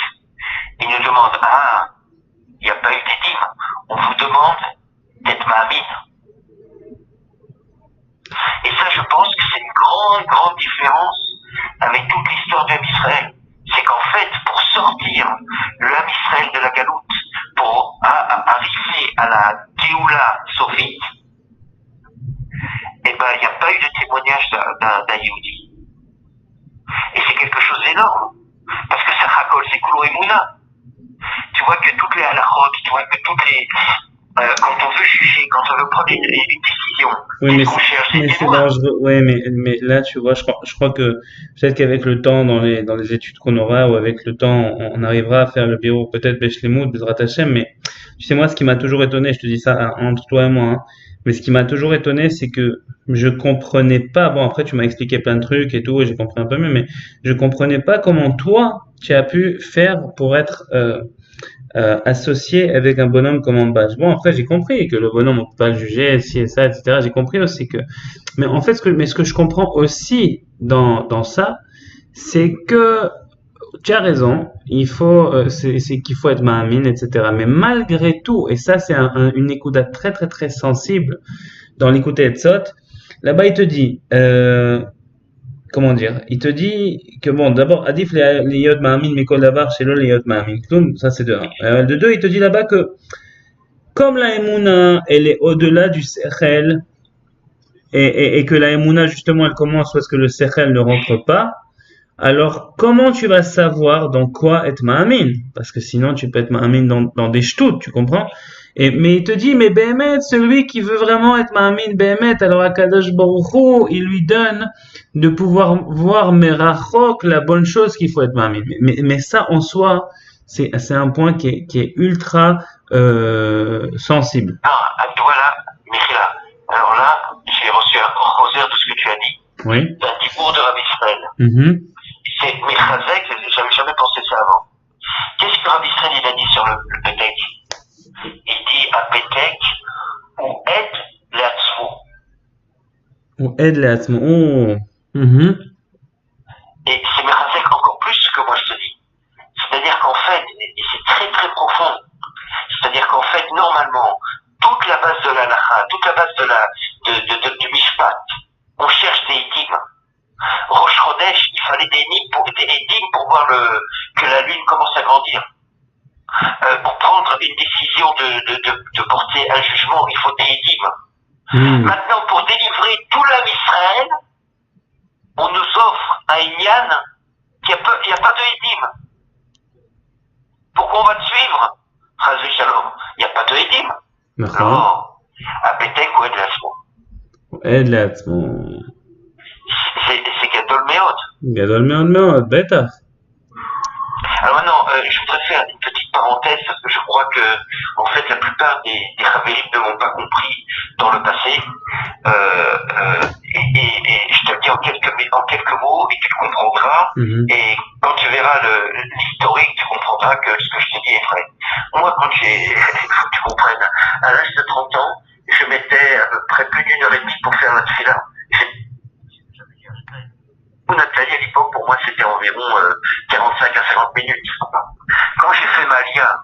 Il nous demande, il n'y a pas eu d'Edim, on vous demande d'être Ma'amin. Et ça, je pense que c'est une grande différence avec toute l'histoire du Ham Israël. C'est qu'en fait, pour sortir le Ham Israël de la galoute, pour arriver à la Géoula Sophite, eh ben, il n'y a pas eu de témoignage d'un Yehudi. Et c'est quelque chose d'énorme. Parce que c'est Hakol, c'est Kulo Emouna. Tu vois que toutes les halachot, tu vois que toutes les... quand on veut juger, quand on veut prendre une décision, oui, mais c'est dangereux. Ouais, mais là, tu vois, je crois que peut-être qu'avec le temps, dans les études qu'on aura, ou avec le temps, on arrivera à faire le bureau, peut-être Beshlemout, Bezrat Hashem, mais tu sais, moi, ce qui m'a toujours étonné, je te dis ça entre toi et moi, hein, Mais ce qui m'a toujours étonné, c'est que je comprenais pas. Bon, après, tu m'as expliqué plein de trucs et tout, et j'ai compris un peu mieux, mais je comprenais pas comment toi, tu as pu faire pour être associé avec un bonhomme comme Ambash. Bon, après, j'ai compris que le bonhomme, on peut pas le juger, ci et ça, etc. J'ai compris aussi que. Mais en fait, ce que je comprends aussi dans ça, c'est que tu as raison, c'est qu'il faut être ma'amin, etc. Mais malgré tout, et ça c'est une écoute très très très sensible dans l'écoute Etzot, là-bas il te dit, comment dire, il te dit que bon, d'abord, adif les yod ma'amin mikol davar shelo les yod ma'amin klum, ça c'est de un. De deux, il te dit là-bas que comme la emuna, elle est au-delà du sechel, et que la emuna justement elle commence parce que le sechel ne rentre pas. Alors, comment tu vas savoir dans quoi être ma'amin? Parce que sinon, tu peux être ma'amin dans des shtout, tu comprends? Mais il te dit, mais Béhémet, celui qui veut vraiment être ma'amin Béhémet, alors Akadosh Baruch Hu, il lui donne de pouvoir voir merachok, la bonne chose qu'il faut être ma'amin. Mais ça, en soi, c'est un point qui est ultra sensible. Ah, voilà, Michela. Alors là, j'ai reçu un corrosaire de ce que tu as dit. Oui. Un discours de Rabbi Israël. Mm-hmm. C'est Mechazek, j'avais jamais pensé ça avant. Qu'est-ce que Rabbi Israël il a dit sur le Pétek? Il dit à Pétek, ou aide l'atzmo. Ou aide l'atzmo. Oh. Mm-hmm. Et c'est Mechazek encore plus que moi je te dis. C'est-à-dire qu'en fait, et c'est très très profond, c'est-à-dire qu'en fait, normalement, toute la base de la lacha, toute la base du mishpat, on cherche des énigmes. Rosh Chodesh, il fallait des énigmes pour voir que la lune commence à grandir. Pour prendre une décision de porter un jugement, il faut des énigmes. Maintenant, pour délivrer tout l'âme Israël, on nous offre un Inyan qui il n'y a pas de énigme. Pourquoi on va te suivre? Chazé Shalom, il n'y a pas de énigme. Non. À Pétek ou Aide Latzmo. Aide Latzmo. C'est Gadol Meod. Gadol Meod Meod, bêta. Alors maintenant, je voudrais faire une petite parenthèse parce que je crois que, en fait, la plupart des Chavérim ne m'ont pas compris dans le passé. Et je te le dis en quelques mots et tu le comprendras. Mm-hmm. Et quand tu verras l'historique, tu comprendras que ce que je te dis est vrai. Moi, quand il faut que tu comprennes, à l'âge de 30 ans, je mettais à peu près plus d'1h30 pour faire la tefila. Nathalie, à l'époque, pour moi, c'était environ 45 à 50 minutes. Quand j'ai fait ma lia,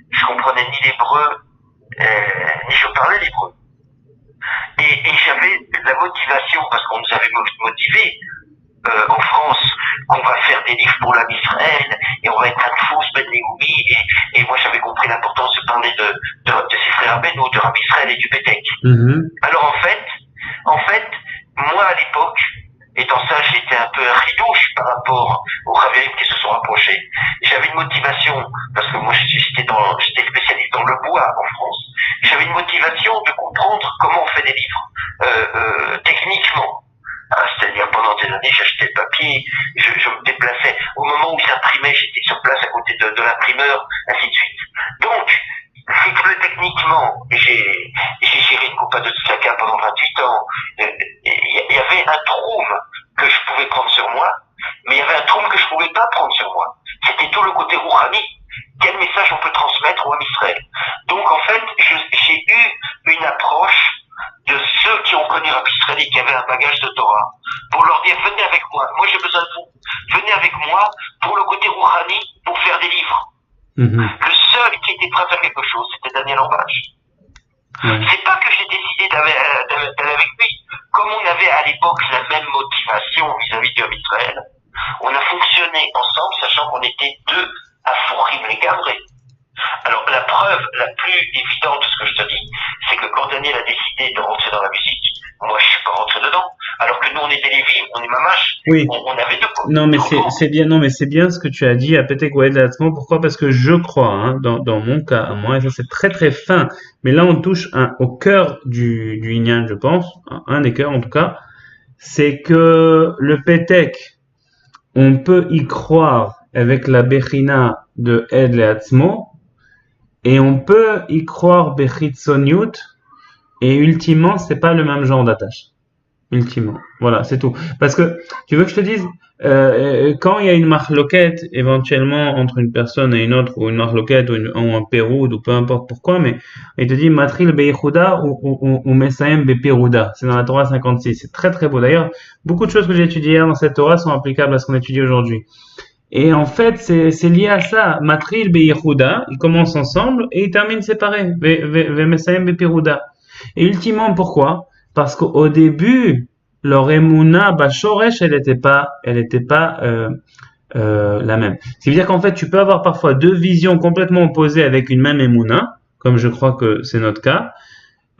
je comprenais ni l'hébreu, ni je parlais l'hébreu. Et j'avais la motivation, parce qu'on nous avait motivé en France, qu'on va faire des livres pour l'âme Israël, et on va être un fous, Ben Léoumi, et moi j'avais compris l'importance de parler de ses frères Abénou, de Rabbi Israël et du Pétek. Mm-hmm. Alors en fait, moi à l'époque, et dans ça, j'étais un peu un ridouche par rapport aux Chavérim qui se sont rapprochés. J'avais une motivation, parce que moi j'étais spécialiste dans le bois en France, j'avais une motivation de comprendre comment on fait des livres, techniquement. C'est-à-dire pendant des années, j'achetais le papier, je me déplaçais. Au moment où ils imprimaient, j'étais sur place à côté de l'imprimeur, ainsi de suite. Donc, c'est que techniquement, j'ai géré une coupa de Tzedaka pendant 28 ans. Il y avait un troum que je pouvais prendre sur moi, mais il y avait un troum que je pouvais pas prendre sur moi. C'était tout le côté rouhani. Quel message on peut transmettre au Ham Israël? Donc en fait, j'ai eu une approche de ceux qui ont connu Rabbi Israël et qui avaient un bagage de Torah, pour leur dire venez avec moi j'ai besoin de vous, venez avec moi pour le côté rouhani, pour faire des livres. Mm-hmm. Le seul qui était prêt à faire quelque chose, c'était Daniel Ambash. Mm-hmm. C'est pas que j'ai décidé d'aller avec lui. Comme on avait à l'époque la même motivation vis-à-vis de Israël, on a fonctionné ensemble, sachant qu'on était deux à Fourim les Gavrés. Alors la preuve la plus évidente de ce que je te dis, c'est que quand Daniel a décidé de rentrer dans la musique, moi je suis pas rentré dedans. Alors que nous on était les filles, on est mamache, oui. On avait deux quoi. Non mais c'est bien, non mais c'est bien ce que tu as dit à Pétek Oued Latzmo. Pourquoi? Parce que je crois, hein, dans mon cas, à moi, et ça c'est très très fin, mais là on touche au cœur du Inyan, je pense, un des cœurs en tout cas, c'est que le Pétek, on peut y croire avec la Bechina de Ed Leatzmo, et on peut y croire Bechitzoniut, et ultimement, c'est pas le même genre d'attache. Ultimement. Voilà, c'est tout. Parce que, tu veux que je te dise, quand il y a une marloquette, éventuellement, entre une personne et une autre, ou une marloquette, ou un péroud, ou peu importe pourquoi, mais il te dit matril beichuda ou mesaem bepirouda. C'est dans la Torah 56. C'est très très beau. D'ailleurs, beaucoup de choses que j'ai étudiées hier dans cette Torah sont applicables à ce qu'on étudie aujourd'hui. Et en fait, c'est lié à ça. Matril beichuda, ils commencent ensemble et ils terminent séparés. Mesaem bepirouda. Et ultimement, pourquoi? Parce qu'au début, leur émouna, Shoresh, elle était pas la même. Ce qui veut dire qu'en fait, tu peux avoir parfois deux visions complètement opposées avec une même émouna, comme je crois que c'est notre cas,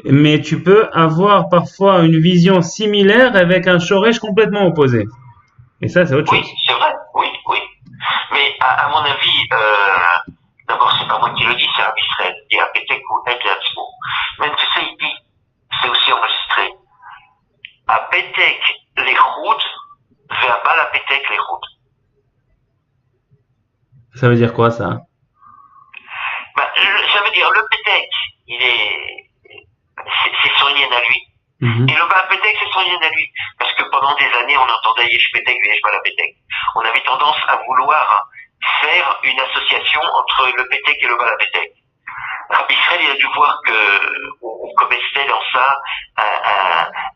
mais tu peux avoir parfois une vision similaire avec un Shoresh complètement opposé. Et ça, c'est autre chose. Oui, c'est vrai, oui, oui. Mais à mon avis, d'abord, c'est pas moi qui le dis, c'est Rabbi Israël, et à Petek ou Ed Yatzmo. Même tu sais, il dit, c'est aussi enregistré. À Petek les routes, vers bas la Petek les routes. Ça veut dire quoi, ça? Ça veut dire, le Petek, c'est son yen à lui. Et le bas Petek, c'est son yen à lui. Parce que pendant des années, on entendait Yesh Petek, Yesh Bala Petek. On avait tendance à vouloir faire une association entre le Petek et le Bala Petek. Rabbi Israël, il a dû voir on commettait dans ça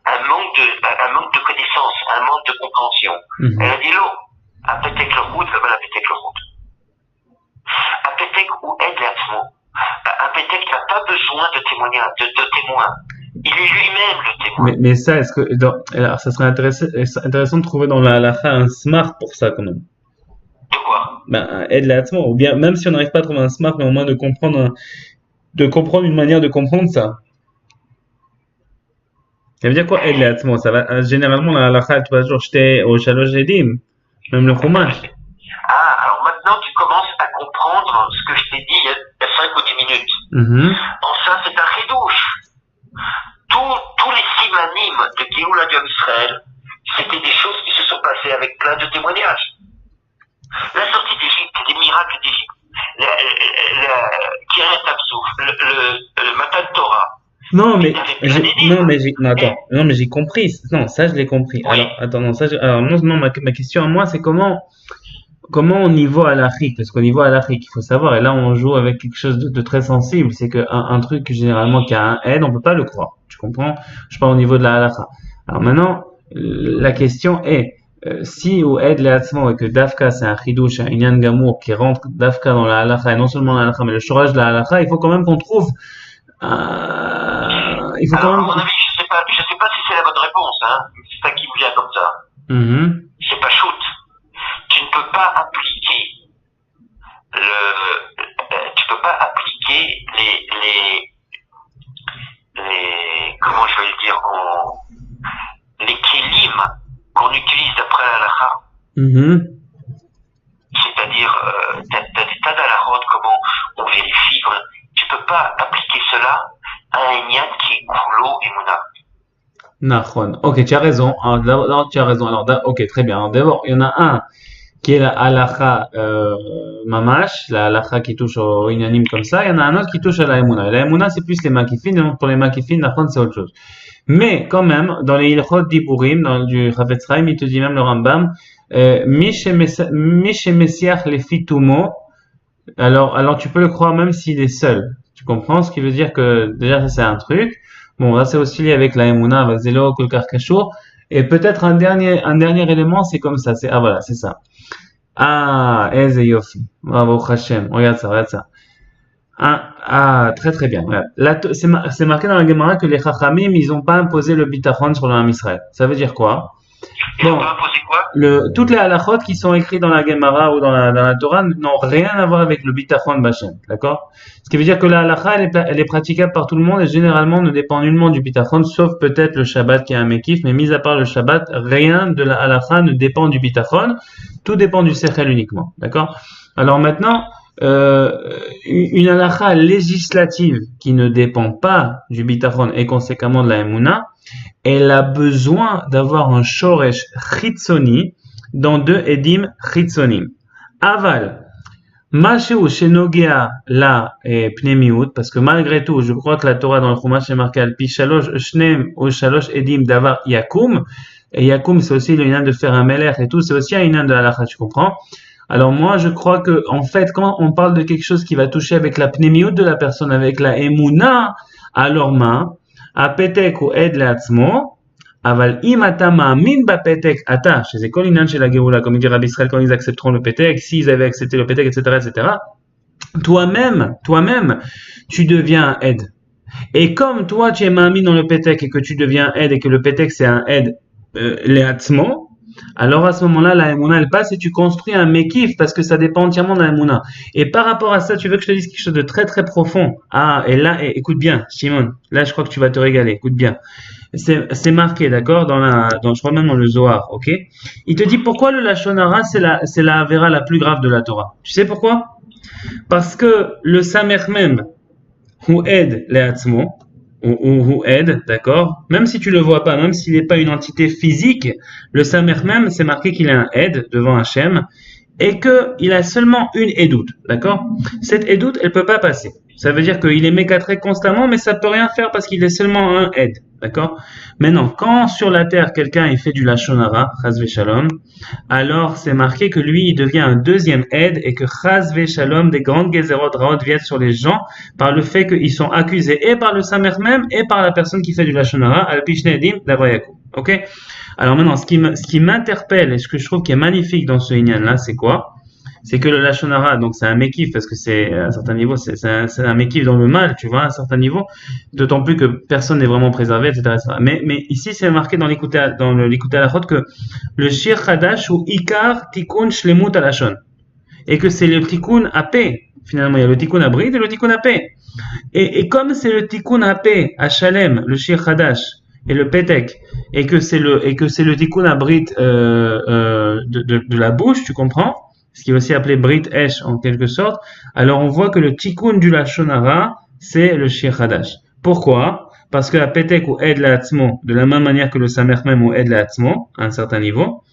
un manque de connaissance, un manque de compréhension. Elle a dit l'eau, à Petek le route, le Bala Petek le route. À Petek ou aide l'atzmo. Un Petek n'a pas besoin de témoins. Il est lui-même le témoin. Mais ça, alors, ça serait intéressant de trouver dans la halakha un smart pour ça, quand même. De quoi? Aide l'atzmo. Ou bien, même si on n'arrive pas à trouver un smart, mais au moins de comprendre une manière de comprendre ça. Ça veut dire quoi, aide l'atzmo? Ça va, généralement, la halakha, tu vas toujours jeter au shalosh edim. Même le chumash. Alors maintenant, tu commences à comprendre ce que je t'ai dit il y a 5 ou 10 minutes. En ça, c'est un chidouche. Tous les simanim de Géoula d'Yom Israël, c'était des choses qui se sont passées avec plein de témoignages. La sortie d'Égypte, des miracles d'Égypte, Kiret Absouf, le Matan Torah. Non, mais j'ai compris. Non, ça, je l'ai compris. Oui. Alors, attends, non, ma question à moi, c'est comment au niveau halachique, parce qu'au niveau halachique, il faut savoir, et là, on joue avec quelque chose de très sensible, c'est qu'un truc, généralement, qui a un aide, on peut pas le croire. Tu comprends? Je parle au niveau de la halakha. Alors maintenant, la question est, si au aide l'atzmo et que Dafka, c'est un chidouche, un inyan gamour qui rentre Dafka dans la halakha, et non seulement la halakha, mais le shoraj de la halakha, il faut quand même qu'on trouve à mon avis, je sais pas si c'est la bonne réponse, hein. C'est ça qui me vient comme ça. C'est pas shoot. Tu ne peux pas appliquer les comment je vais le dire, les kélim qu'on utilise d'après la halakha. C'est-à-dire, t'as des tas d'halachot, comment on vérifie, tu peux pas appliquer cela à un inyan qui est koulo et mouna. Nahon. Ok, tu as raison. Alors, tu as raison. Alors, ok, très bien. Alors, d'abord, il y en a un qui est la halakha mamash, la halakha qui touche au inyanim comme ça. Il y en a un autre qui touche à la emuna. La emuna, c'est plus les makifin. Donc, pour les makifin, Nahon, c'est autre chose. Mais, quand même, dans les ilchot diburim, dans du Chafetz Chaim, il te dit même le Rambam, mi shemesiach le fitumo. Alors, tu peux le croire même s'il est seul. Tu comprends ce qui veut dire que, déjà, ça, c'est un truc. Bon, là, c'est aussi lié avec la emuna, vazelo, kolkar kashur. Et peut-être un dernier élément, c'est comme ça. Voilà, c'est ça. Eze yofi. Bravo, Hashem. Regarde ça. Très très bien. Là, c'est marqué dans la Gemara que les Chachamim, ils ont pas imposé le bitachon sur l'Am Israël. Ça veut dire quoi? Ils ont pas imposé quoi? Toutes les halachot qui sont écrites dans la Gemara ou dans la Torah n'ont rien à voir avec le bitachon Bachem. D'accord? Ce qui veut dire que la halacha, elle est praticable par tout le monde et généralement ne dépend nullement du bitachon, sauf peut-être le Shabbat qui est un mekif, mais mis à part le Shabbat, rien de la halacha ne dépend du bitachon. Tout dépend du sechel uniquement. D'accord? Alors maintenant, une halacha législative qui ne dépend pas du bitachon et conséquemment de la emuna, elle a besoin d'avoir un shoresh chitzoni dans deux edim chitzonim. Aval, Mashéou Shenogea la Pnemiut, parce que malgré tout, je crois que la Torah dans le Chumash est marqué Alpi Shalosh Shnem ou Shalosh Edim Davar Yakum. Et Yakum, c'est aussi le inan de faire un meler et tout, c'est aussi un inan de halakha, tu comprends? Alors moi, je crois que, en fait, quand on parle de quelque chose qui va toucher avec la Pnemiut de la personne, avec la Emuna, alors Apetek ou Ed Leatzmo, Aval im ata ma'amin bapetek ata, chez kol inan shel hageoula, comme dit Rabbi Israël quand ils accepteront le pétek, s'ils avaient accepté le pétek, etc., etc. Toi-même, tu deviens un aide. Et comme toi, tu es ma'amin dans le pétek et que tu deviens aide et que le pétek c'est un aide leatzmo, alors à ce moment-là, la Emouna elle passe et tu construis un mekif parce que ça dépend entièrement de la Emouna. Et par rapport à ça, tu veux que je te dise quelque chose de très très profond. Ah, et là, écoute bien, Shimon, là je crois que tu vas te régaler, écoute bien. C'est marqué, d'accord, je crois même dans le Zohar, ok? Il te dit pourquoi le Lashon Hara, c'est la Avera la plus grave de la Torah. Tu sais pourquoi? Parce que le Samer même, ou aide les Hatzmo, ou aide, d'accord? Même si tu le vois pas, même s'il n'est pas une entité physique, le Samer même, c'est marqué qu'il est un aide devant Hachem, et qu'il a seulement une édoute, d'accord? Cette édoute, elle peut pas passer. Ça veut dire qu'il est mécatré constamment, mais ça peut rien faire parce qu'il est seulement un aide, d'accord? Maintenant, quand sur la terre, quelqu'un il fait du Lashon Hara, Chaz Shalom, alors c'est marqué que lui, il devient un deuxième aide et que Chaz Shalom, des grandes Gezerot Raot viennent sur les gens par le fait qu'ils sont accusés et par le Samer même et par la personne qui fait du Lashon Hara, Al Pishne Edim d'Avrayakou, ok? Alors maintenant, ce qui m'interpelle et ce que je trouve qui est magnifique dans ce Inyan là, c'est quoi? C'est que le Lashon Hara, donc c'est un mekif parce que c'est à un certain niveau, c'est un mekif dans le mal, tu vois, à un certain niveau, d'autant plus que personne n'est vraiment préservé, etc., etc. Mais ici, c'est marqué dans l'écouté à la faute que le Shir Chadash ou Ikar Tikkun Shlemut Alashon. Et que c'est le Tikkun AP. Finalement, il y a le Tikkun Abrid et le Tikkun AP. Et comme c'est le Tikkun AP à Shalem, le Shir Chadash, et le Petek, et que c'est le Tikkun Abrid de la bouche, tu comprends? Ce qui est aussi appelé Brit Esh en quelque sorte, alors on voit que le Tikkun du Lashon Hara, c'est le Shir Hadash. Pourquoi? Parce que la Petek ou Ed La'atzmo, de la même manière que le Samer même ou Ed La'atzmo, à un certain niveau,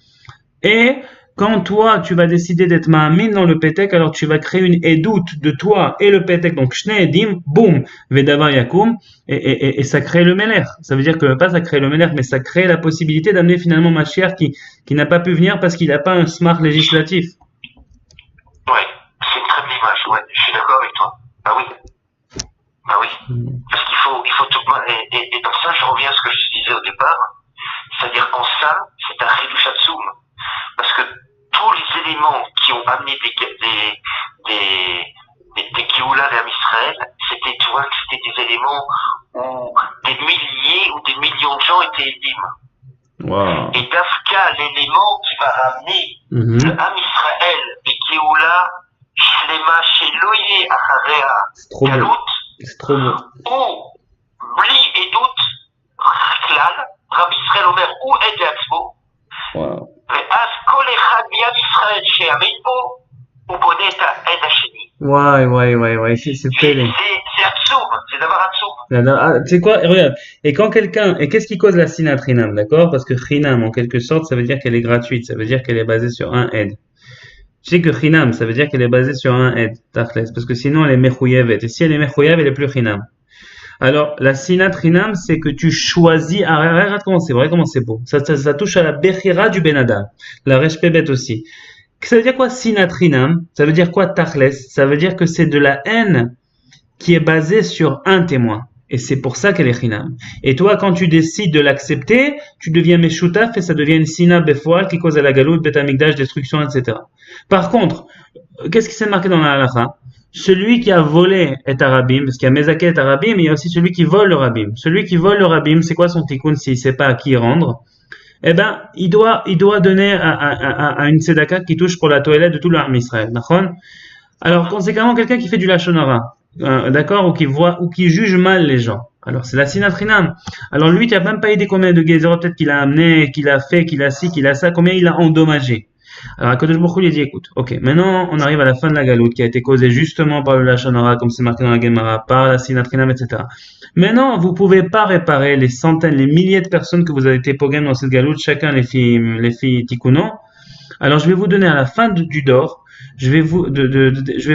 et quand toi, tu vas décider d'être ma'amin dans le Petek, alors tu vas créer une édoute de toi et le Petek, donc Shne Edim, boum, Vedavar Yakum, et ça crée le Meler. Ça veut dire que, pas ça crée le Meler, mais ça crée la possibilité d'amener finalement Mashiach qui n'a pas pu venir parce qu'il n'a pas un smart législatif. Ouais, c'est une très belle image, ouais, je suis d'accord avec toi. Bah oui. Parce qu'il faut tout, et dans ça, je reviens à ce que je te disais au départ, c'est-à-dire en ça, c'est un Chidush Hatzum. Parce que tous les éléments qui ont amené des Géoulas vers Israël, c'était, tu vois, que c'était des éléments où des milliers ou des millions de gens étaient édimes. Wow. Et Dafka, l'élément qui va ramener le Ham Israël et Géoula, Shlema, Sheloye, Acharea, Galut, c'est trop beau. ou Bli et Dout, Klal, Rabbi Israël Omer, ou Ed Yatzmo, Wow. ואז כל אחד מיד ישראל שיאמין בו, הוא בונה את העד השני. Ouais, c'est pélé. C'est absurde, c'est d'abord absurde. Ah, tu sais quoi, regarde. Et qu'est-ce qui cause la sinat Rinam, d'accord? Parce que Rinam, en quelque sorte, ça veut dire qu'elle est gratuite, ça veut dire qu'elle est basée sur un aide. Tu sais que Rinam, ça veut dire qu'elle est basée sur un aide, Tachles, parce que sinon elle est Mechouyevet. Et si elle est Mechouyev, elle est plus Rinam. Alors, la sinat Rinam, c'est que tu choisis, regarde comment c'est beau. Ça touche à la Bechira du Benadam. La Reshpebet aussi. Ça veut dire quoi, sinat Rinam? Ça veut dire quoi, Tachles? Ça veut dire que c'est de la haine qui est basée sur un témoin. Et c'est pour ça qu'elle est Rinam. Et toi, quand tu décides de l'accepter, tu deviens Meshutaf et ça devient une Sina Befoal qui cause à la galoute, Bet Amikdash, destruction, etc. Par contre, qu'est-ce qui s'est marqué dans la halakha? Celui qui a volé est Arabim, parce qu'il y a Mezaké est Arabim, mais il y a aussi celui qui vole le Rabim. Celui qui vole le Rabim, c'est quoi son tikkun s'il sait pas à qui rendre? Eh ben, il doit donner à une tzedaka qui touche pour la toilette de tout l'arme Israël. Alors, conséquemment, quelqu'un qui fait du Lashon Hara, d'accord, ou qui juge mal les gens. Alors, c'est la sinat Rinam. Alors, lui, tu n'as même pas idée combien de Gezerot peut-être qu'il a amené, qu'il a fait, qu'il a ci, qu'il a ça, combien il a endommagé. Alors, Akadosh Baruch Hu lui dit, écoute, ok, maintenant, on arrive à la fin de la galoute qui a été causée justement par le Lashon Hara, comme c'est marqué dans la Gemara, par la sinat Rinam, etc. Maintenant, vous pouvez pas réparer les centaines, les milliers de personnes que vous avez été pogem dans cette galoute, chacun les filles Tikkuno. Alors, je vais vous donner à la fin du Dor je vais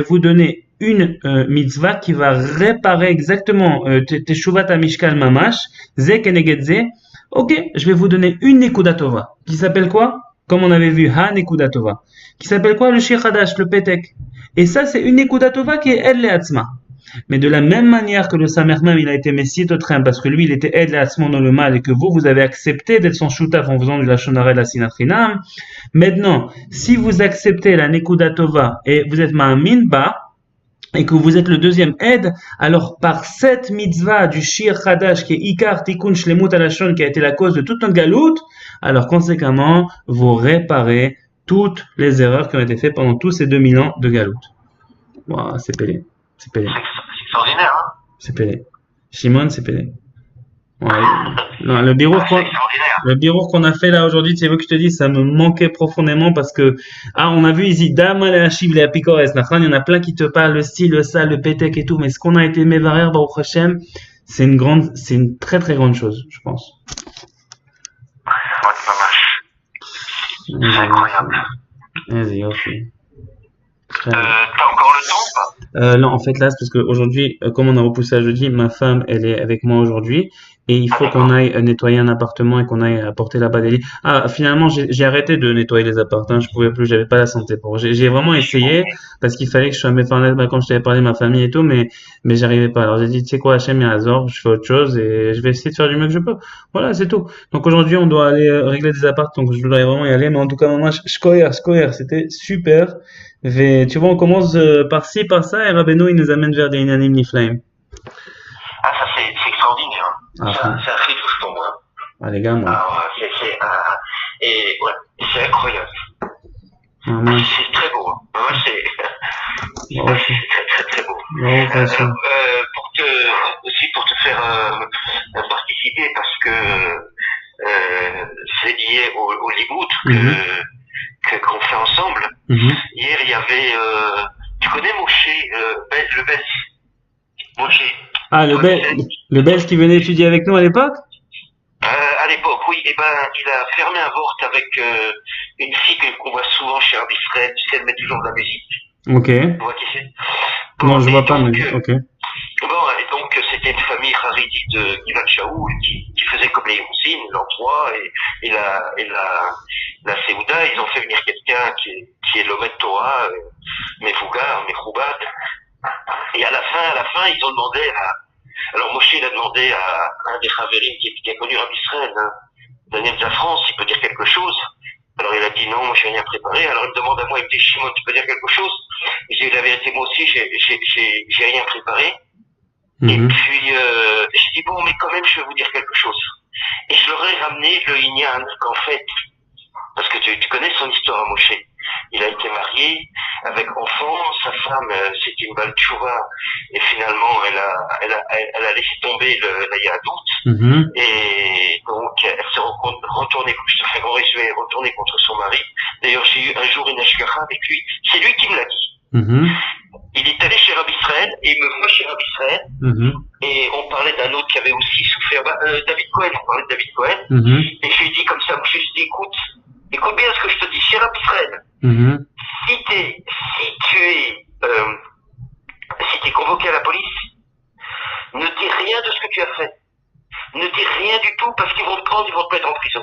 vous donner une mitzvah qui va réparer exactement teshuvat amishkal mamash, ze keneged ze. Ok, je vais vous donner une nekuda tova qui s'appelle quoi? Comme on avait vu, ha nekuda tova, qui s'appelle quoi? Le shir hadash, le petek. Et ça, c'est une nekuda tova qui est el leatzma. Mais de la même manière que le Samer même, il a été messie au train parce que lui, il était aide à dans le mal et que vous avez accepté d'être son shoutaf en faisant du lachonara et de la sinatrinam. Maintenant, si vous acceptez la nekuda tova et vous êtes ma'amin ba, et que vous êtes le deuxième aide, alors par cette mitzvah du shir chadash qui est ikar tikkun shlemut alashon qui a été la cause de toute notre galoute, alors conséquemment, vous réparez toutes les erreurs qui ont été faites pendant tous ces 2000 ans de galoute. Wow, c'est pélé. C'est pélé. C'est extraordinaire, hein? C'est pélé. Shimon, c'est pélé. Ouais. Non, le bureau qu'on a fait là aujourd'hui, tu sais, que je te dis, ça me manquait profondément parce que, on a vu ici, Damal et Hachib, les Apikores, il y en a plein qui te parlent, le style, le sale, le pétek et tout, mais ce qu'on a été Mevarer, Baruch Hashem, c'est une très très grande chose, je pense. C'est incroyable. Vas-y, ok. T'as encore le temps ou pas? Non, en fait là, c'est parce qu'aujourd'hui, comme on a repoussé à jeudi, ma femme, elle est avec moi aujourd'hui et il faut qu'on aille nettoyer un appartement et qu'on aille apporter là-bas des lits. Finalement, j'ai arrêté de nettoyer les appartements, je pouvais plus, j'avais pas la santé pour. J'ai vraiment essayé parce qu'il fallait que je sois quand je t'avais parlé de ma famille et tout, mais j'arrivais pas. Alors j'ai dit, tu sais quoi, Hachem, il y a Azor, je fais autre chose et je vais essayer de faire du mieux que je peux. Voilà, c'est tout. Donc aujourd'hui, on doit aller régler des appartements, donc je voudrais vraiment y aller, mais en tout cas, moi, je c'était super. Et, tu vois, on commence par-ci, par-ça, et Rabbeinu, il nous amène vers des inanim niflaim. Ah, ça, c'est extraordinaire. C'est un chidouche pour moi. Ah, les gars, moi. Alors, et ouais, c'est incroyable. C'est très beau. Moi, c'est très, très, très beau. Pour te faire participer, parce que c'est lié au libout qu'on fait ensemble. Hier, il y avait, tu connais Moshe, le Belge? Moshe. Ah, le Belge qui venait étudier avec nous à l'époque? À l'époque, oui. Eh ben, il a fermé un vort avec une fille qu'on voit souvent chez Rabbi Fred. Tu sais, elle met toujours de la musique. Ok. Tu vois qui c'est? Non, je vois pas, mais ok. Bon, et donc, c'était une famille haridi de Givat Shaoul qui faisait comme les Youssin, l'an 3, et la Seouda. Ils ont fait venir quelqu'un qui est l'Omet Torah, Mefougar, Mechoubad. Et à la fin, ils ont demandé alors Moshe, il a demandé à un des Chaverim qui a connu Rabbi Israël, hein, Daniel Zafran, s'il peut dire quelque chose. Alors il a dit non, moi je n'ai rien préparé. Alors il me demande à moi, il me dit Shimon, tu peux dire quelque chose? J'ai dit la vérité, moi aussi, j'ai rien préparé. Et puis j'ai dit bon, mais quand même, je vais vous dire quelque chose. Et je leur ai ramené le Inyan qu'en fait, parce que tu connais son histoire à Moshe. Il a été marié avec enfant, sa femme c'était une balle tchouva et finalement elle a laissé tomber la Yahadout et donc elle s'est retournée, je te fais un gros résumé, retournée contre son mari. D'ailleurs j'ai eu un jour une ashgacha avec lui, c'est lui qui me l'a dit. Il est allé chez Rabbi Israël et il me voit chez Rabbi Israël et on parlait d'un autre qui avait aussi souffert, David Cohen, on parlait de David Cohen et je lui ai dit comme ça, je lui ai dit écoute bien ce que je te dis, chez Rabbi Israël. Si tu es convoqué à la police, ne dis rien de ce que tu as fait. Ne dis rien du tout parce qu'ils vont te prendre, ils vont te mettre en prison.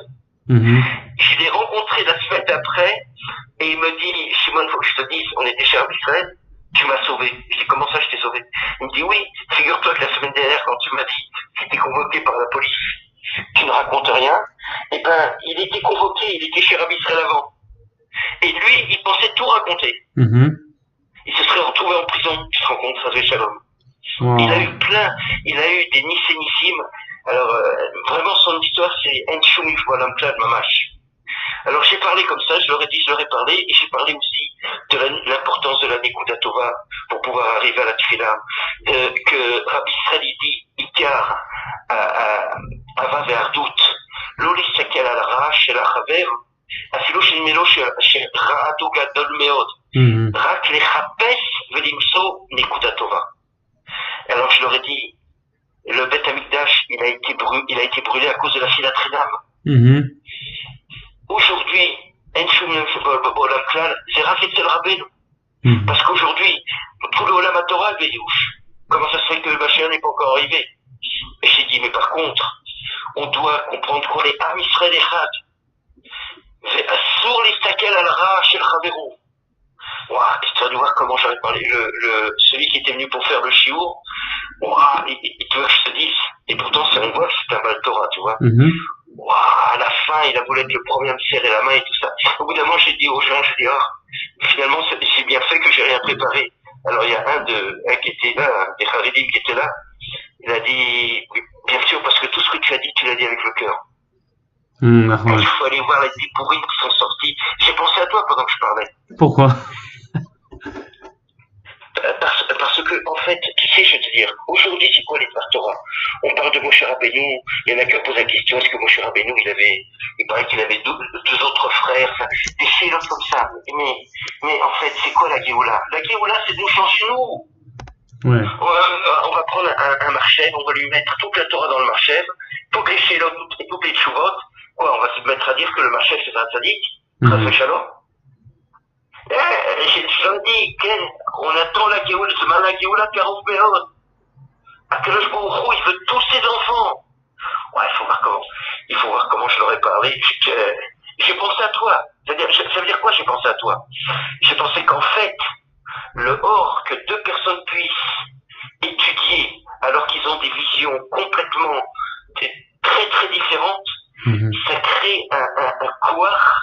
Je l'ai rencontré la semaine d'après et il me dit, Shimon, faut que je te dise, on était chez Rabbi Israël, tu m'as sauvé. Je dis, comment ça je t'ai sauvé? Il me dit, oui, figure-toi que la semaine dernière, quand tu m'as dit que tu étais convoqué par la police, tu ne racontes rien, eh ben, il était convoqué, il était chez Rabbi Israël avant. Et lui, il pensait tout raconter. Il se serait retrouvé en prison, tu te rends compte, Chazé Shalom. Il a eu des nissénissimes. Alors, vraiment, son histoire, c'est Enchoum Yifwalam Klal Mamash. Alors, j'ai parlé comme ça, je leur ai parlé, et j'ai parlé aussi de l'importance de la Nekuda Tova pour pouvoir arriver à la Tfila, que Rabbi Israël dit, Ikar, Ava Ve'ardout, Lo Listakel al Ra shel Hachaver, אפילו שנדמה שראתו גדול מאוד, רק לחפש ולמצוא נקודה טובה. Alors je leur ai dit, le Beth Amikdash, il a été brûlé à cause de la sinatrinam. Aujourd'hui, En Shum Olam Klal, c'est Rav Etzel Rabbeinu. Parce qu'aujourd'hui, tout le Olam Torah est Veillouche. Comment ça se fait que le Mashiach n'est pas encore arrivé? Et j'ai dit, mais par contre, on doit comprendre qu'on est Am Israël Echad. Assour l'Istakel al-Ra chez le Chaverou. Ouah, tu vas voir comment j'avais parlé. Celui qui était venu pour faire le chiour, ouah, tu veux que je te dise. Et pourtant, on voit que c'est un Baal Torah, tu vois. Ouah, à la fin, il a voulu être le premier à me serrer la main et tout ça. Au bout d'un moment, j'ai dit aux gens, finalement, c'est bien fait que j'ai rien préparé. Alors, il y a un qui était là, des Haridim qui était là. Il a dit, bien sûr, parce que tout ce que tu as dit, tu l'as dit avec le cœur. Il faut aller voir les pourris qui sont sortis. J'ai pensé à toi pendant que je parlais. Pourquoi? Parce que, en fait, tu sais, je vais te dire, aujourd'hui, c'est quoi les Torah? On parle de Moshe Rabbeinu, il y en a qui ont posé la question, est-ce que Moshe Rabbeinu, il paraît qu'il avait deux autres frères, des choses comme ça. Mais en fait, c'est quoi la Géoula? La Géoula, c'est de nous changer nous. Ouais. On va prendre un marchèv, on va lui mettre toute la Torah dans le marchèv, toutes les Shélot et toutes les Tchouvot. Quoi, on va se mettre à dire que le marchèv, c'est un tzaddik? Ça fait shalom? Je dis, on attend la Géoula, c'est mal la Géoula, Karouf Béhod. Akadosh Baruch Hu, il veut tous ses enfants. Ouais, il faut voir comment je leur ai parlé. J'ai pensé à toi. Ça veut dire quoi, j'ai pensé à toi? J'ai pensé qu'en fait, le or que deux personnes puissent étudier alors qu'ils ont des visions complètement très très différentes, ça crée un couard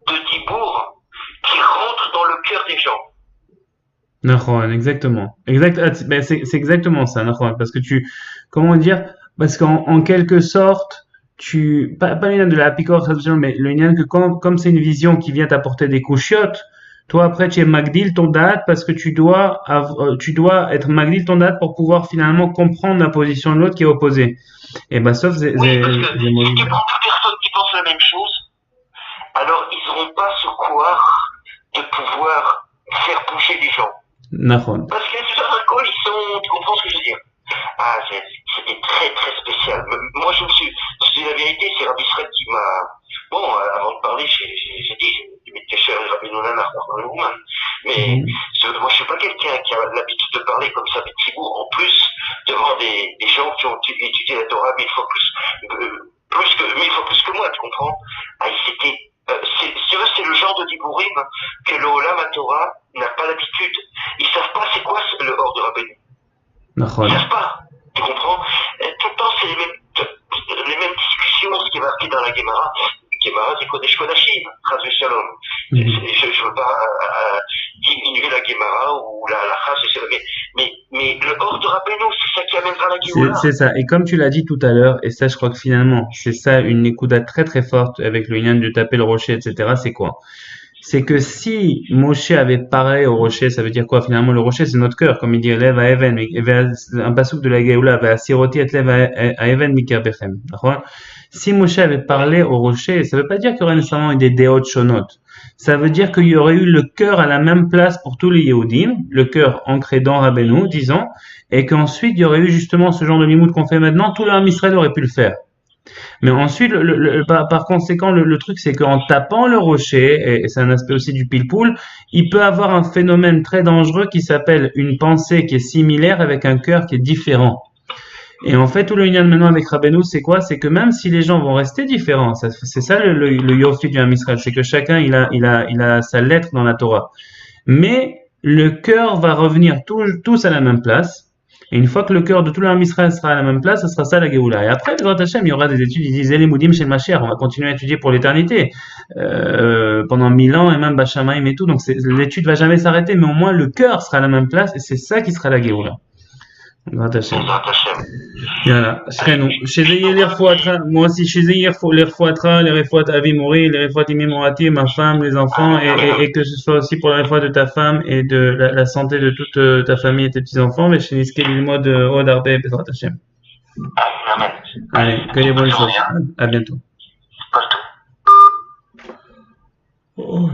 de dibour qui rentre dans le cœur des gens. Nahon, exactement. C'est exactement ça, Nahon. Parce que comment dire, parce qu'en quelque sorte, pas le lien de la picor, mais le lien que comme c'est une vision qui vient t'apporter des couchiottes, toi après tu es magdil ton date parce que tu dois être magdil ton date pour pouvoir finalement comprendre la position de l'autre qui est opposée. Et bah sauf oui, parce que si tu prends deux personnes qui pensent la même chose, alors ils n'auront pas ce couard de pouvoir faire bouger les gens. Nahon. Parce que les alcools, tu comprends ce que je veux dire? Ah, c'était très très spécial. Moi, je dis la vérité, c'est Rabbi Israël qui m'a. Bon, avant de parler, j'ai dit, je m'étais cher Rabbi Nonanar dans le Rouman. Mais moi, je suis pas quelqu'un qui a l'habitude de parler comme ça avec Thibault. En plus, devant des gens qui ont étudié la Torah mille fois plus que moi, tu comprends? Ah, c'était. C'est le genre de dibourim que le Olam Torah n'a pas l'habitude. Ils savent pas c'est quoi le hors de Rabbeinu. Ils savent pas. Tu comprends? Tout le temps, c'est les mêmes discussions, ce qui est marqué dans la Gemara. Gemara, c'est Kodesh Kodashim, Chaz Shalom. Je veux pas diminuer la Gemara ou la Chaz, mais le hors de Rabbeinu, c'est ça qui amènera la Gemara. C'est ça. Et comme tu l'as dit tout à l'heure, et ça, je crois que finalement, c'est ça une écouda très très forte avec le lien de taper le rocher, etc. C'est quoi? C'est que si Moshe avait parlé au rocher, ça veut dire quoi? Finalement, le rocher, c'est notre cœur, comme il dit, lève à Even, un passouk de la Géoula, va siroti et lève à Even mikerbechem. D'accord? Si Moshe avait parlé au rocher, ça veut pas dire qu'il y aurait nécessairement eu des déot shonot. Ça veut dire qu'il y aurait eu le cœur à la même place pour tous les Yehudim, le cœur ancré dans Rabbeinu, disons, et qu'ensuite, il y aurait eu justement ce genre de limoud qu'on fait maintenant, tout le Ham Israël aurait pu le faire. Mais ensuite, par conséquent, le truc, c'est qu'en tapant le rocher, et c'est un aspect aussi du pile-poule, il peut avoir un phénomène très dangereux qui s'appelle une pensée qui est similaire avec un cœur qui est différent. Et en fait, tout le lien maintenant avec Rabbeinu, c'est quoi? C'est que même si les gens vont rester différents, c'est ça le yofi du Ham Israël, c'est que chacun, il a sa lettre dans la Torah. Mais le cœur va revenir tous à la même place. Et une fois que le cœur de tout le Ham Israël sera à la même place, ce sera ça la Géoula. Et après, Bezrat Hashem, il y aura des études, ils disent les Moudim chez le Mashiach, on va continuer à étudier pour l'éternité, pendant 1000 ans, et même Bachamaïm et tout, donc l'étude va jamais s'arrêter, mais au moins le cœur sera à la même place, et c'est ça qui sera la Géoula. Bezrat Hashem. Voilà, chez Zeyir les Refouatra, moi aussi chez Zeyir les Refouatra, les Refouat Avi Mouri, les Refouat Imi Morati, ma femme, les enfants, et que ce soit aussi pour la Refouat de ta femme et de la santé de toute ta famille et tes petits-enfants, mais chez Niske Lilmod Od Arbe Bezrat Hashem. Amen. Allez, que les bonnes choses. À bientôt. Pas tout.